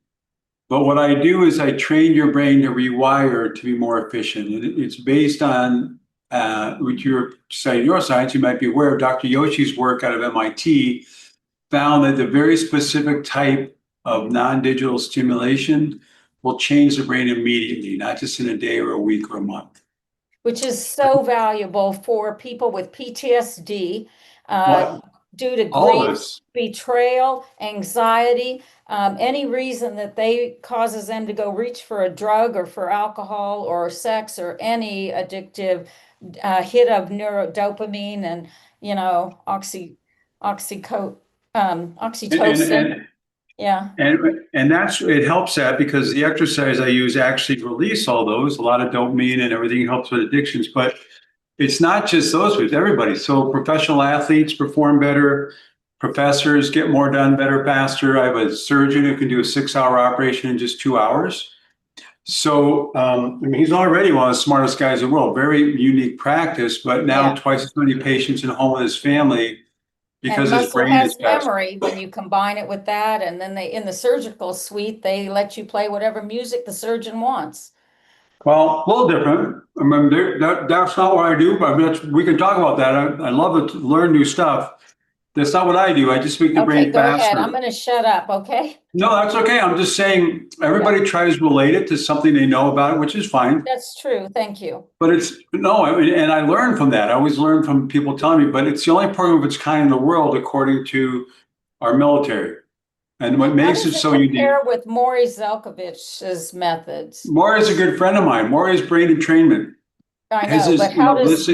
But what I do is I train your brain to rewire to be more efficient. And it's based on what you're studying neuroscience. You might be aware of Dr. Yoshi's work out of MIT found that the very specific type of non-digital stimulation will change the brain immediately, not just in a day or a week or a month. Which is so valuable for people with PTSD, What? due to All of grief, us. betrayal, anxiety, any reason that they causes them to go reach for a drug or for alcohol or sex or any addictive hit of neurodopamine and oxytocin. And, and, and Yeah. And it helps that because the exercise I use actually release all those, a lot of dopamine and everything helps with addictions, but it's not just those, it's everybody. So professional athletes perform better, professors get more done better, faster. I have a surgeon who can do a 6-hour operation in just 2 hours. So, I mean, he's already one of the smartest guys in the world, very unique practice, but now Yeah. twice as many patients at home with his family because And his muscle brain has is faster. memory when you combine it with that, and then in the surgical suite, they let you play whatever music the surgeon wants. Well, a little different. I mean, that's not what I do, but we can talk about that. I love to learn new stuff. That's not what I do. I just make the Okay, brain go ahead. faster. I'm gonna shut up, okay? No, that's okay. I'm just saying everybody tries to relate it to something they know about it, which is fine. That's true. Thank you. But I mean, and I learn from that. I always learn from people telling me, but it's the only program of its kind in the world, according to our military. And what How makes it does so unique. compare with Maury Zelkovich's methods? Maury is a good friend of mine. Maury is brain entrainment. I know, but how does,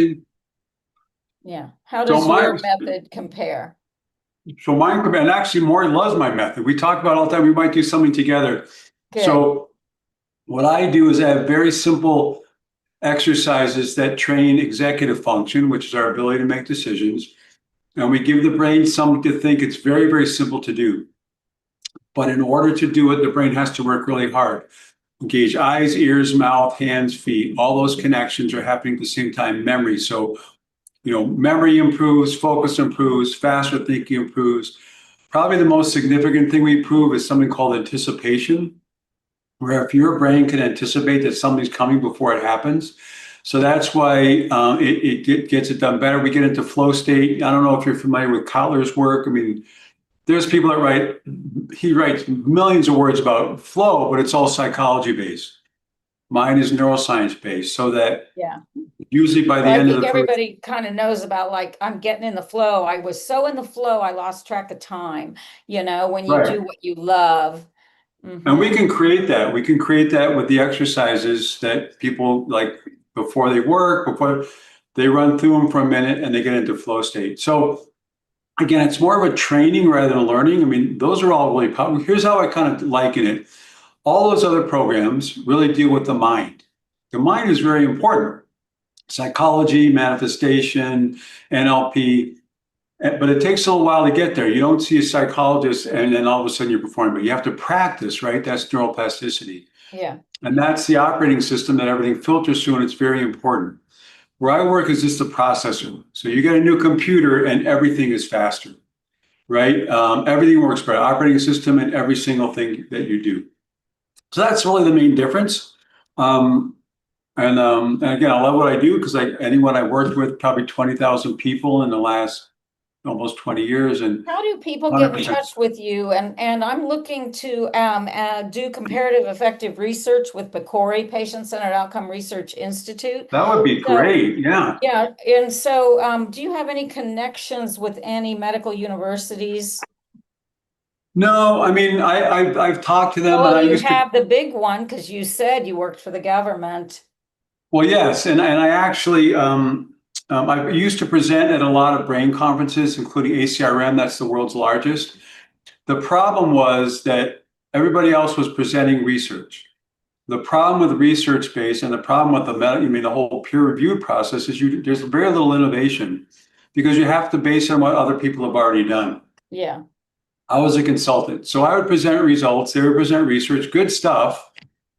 how So does your method compare? So mine, and actually Maury loves my method. We talk about it all the time. We might do something together. Good. So what I do is I have very simple exercises that train executive function, which is our ability to make decisions. And we give the brain something to think. It's very, very simple to do. But in order to do it, the brain has to work really hard. Engage eyes, ears, mouth, hands, feet. All those connections are happening at the same time. Memory. So, memory improves, focus improves, faster thinking improves. Probably the most significant thing we improve is something called anticipation, where if your brain can anticipate that something's coming before it happens. So that's why it gets it done better. We get into flow state. I don't know if you're familiar with Kotler's work. I mean, there's people that he writes millions of words about flow, but it's all psychology based. Mine is neuroscience based, so that usually by the end of the everybody kind of knows about, like, I'm getting in the flow. I was so in the flow, I lost track of time, when you do what you love. And we can create that. We can create that with the exercises that people like before they work, before they run through them for a minute and they get into flow state. So again, it's more of a training rather than a learning. I mean, those are all really powerful. Here's how I kind of liken it. All those other programs really deal with the mind. The mind is very important. Psychology, manifestation, NLP, but it takes a little while to get there. You don't see a psychologist and then all of a sudden you're performing, but you have to practice, right? That's neuroplasticity. Yeah. And that's the operating system that everything filters through, and it's very important. Where I work is just the processor. So you get a new computer and everything is faster, right? Everything works better, operating system and every single thing that you do. So that's really the main difference. And again, I love what I do because anyone I worked with, probably 20,000 people in the last almost 20 years. And how do people get in touch with you? And I'm looking to do comparative effective research with PCORI, Patient-Centered Outcome Research Institute. That would be great. Yeah. Yeah. And so do you have any connections with any medical universities? No, I mean, I've talked to them. Well, and you have the big one because you said you worked for the government. Well, yes. And I actually, I used to present at a lot of brain conferences, including ACRM. That's the world's largest. The problem was that everybody else was presenting research. The problem with research based and the problem with the whole peer review process is there's very little innovation because you have to base it on what other people have already done. Yeah. I was a consultant, so I would present results. They would present research, good stuff.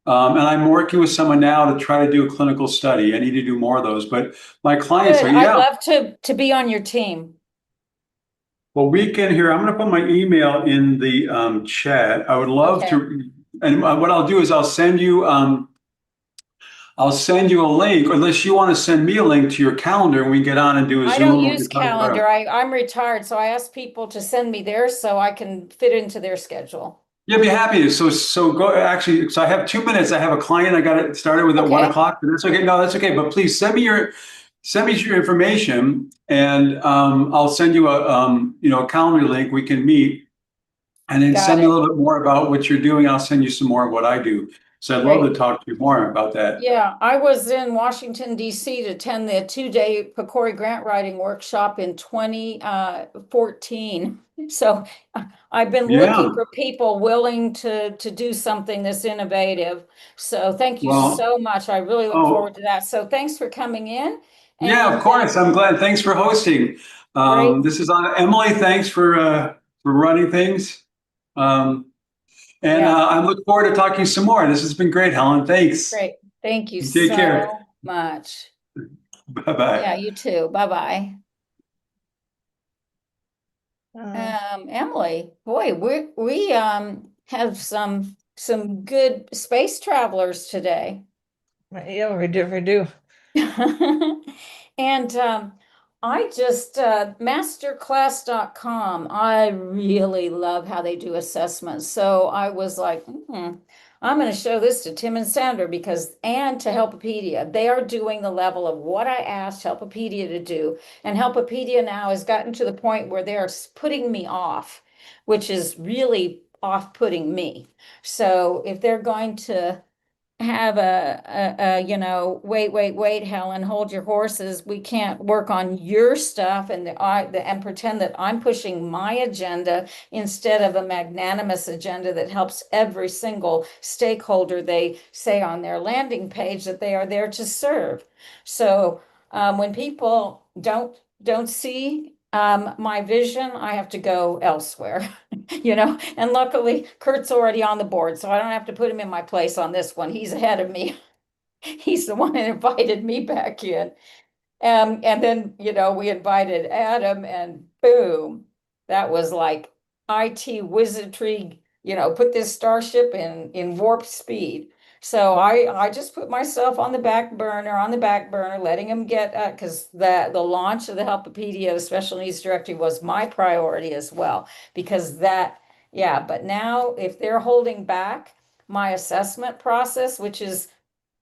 And I'm working with someone now to try to do a clinical study. I need to do more of those, but my clients are, I'd love to be on your team. Well, we can here. I'm going to put my email in the chat. I would love to. And what I'll do is I'll send you a link, unless you want to send me a link to your calendar and we get on and do a Zoom. I don't use calendar. I'm retired, so I ask people to send me theirs so I can fit into their schedule. Yeah, be happy to. So go actually. So I have 2 minutes. I have a client. I got it started with at 1 o'clock. But that's okay. No, that's okay. But please send me your information, and I'll send you a calendar link. We can meet, and then send me a little bit more about what you're doing. I'll send you some more of what I do. So I'd love Great. to talk to you more about that. Yeah, I was in Washington DC to attend the 2-day Pcori grant writing workshop in 2014. So I've been Yeah. looking for people willing to do something this innovative. So thank you Well, so much. I really look oh. forward to that. So thanks for coming in. Yeah, And, of course. I'm glad. Thanks for hosting. Great. This is on Emily. Thanks for running things. Yeah. I look forward to talking some more. This has been great, Helen. Thanks. Great. Thank you Take so care. much. Bye-bye. Yeah, you too. Bye-bye. Emily, boy, we have some good space travelers today. Yeah, we do. And I just masterclass.com, I really love how they do assessments. So I was like, I'm going to show this to Tim and Sandra and to Helpopedia. They are doing the level of what I asked Helpopedia to do. And Helpopedia now has gotten to the point where they are putting me off, which is really off-putting me. So if they're going to have wait, Helen, hold your horses. We can't work on your stuff and pretend that I'm pushing my agenda instead of a magnanimous agenda that helps every single stakeholder they say on their landing page that they are there to serve. So when people don't see my vision, I have to go elsewhere. And luckily Kurt's already on the board, so I don't have to put him in my place on this one. He's ahead of me. He's the one that invited me back in. And then, we invited Adam, and boom, that was like IT wizardry, put this starship in warp speed. So I just put myself on the back burner, letting him get, because the launch of the Helpopedia, the Special Needs Directory, was my priority as well, because but now if they're holding back my assessment process, which is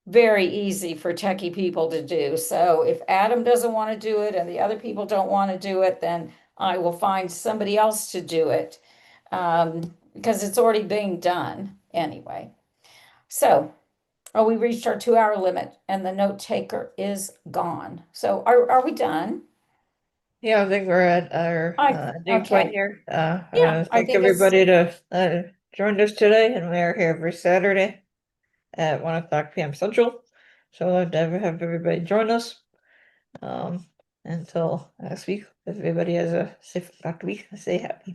very easy for techie people to do. So if Adam doesn't want to do it and the other people don't want to do it, then I will find somebody else to do it, because it's already being done anyway. So, we reached our 2-hour limit and the note taker is gone. So are we done? Yeah, I think we're at our due point Okay. here. Yeah, I Thank think it's- everybody to join us today, and we are here every Saturday at 1:00 p.m. Central. So I'd love to have everybody join us. Until next week, if everybody has a safe week, stay happy.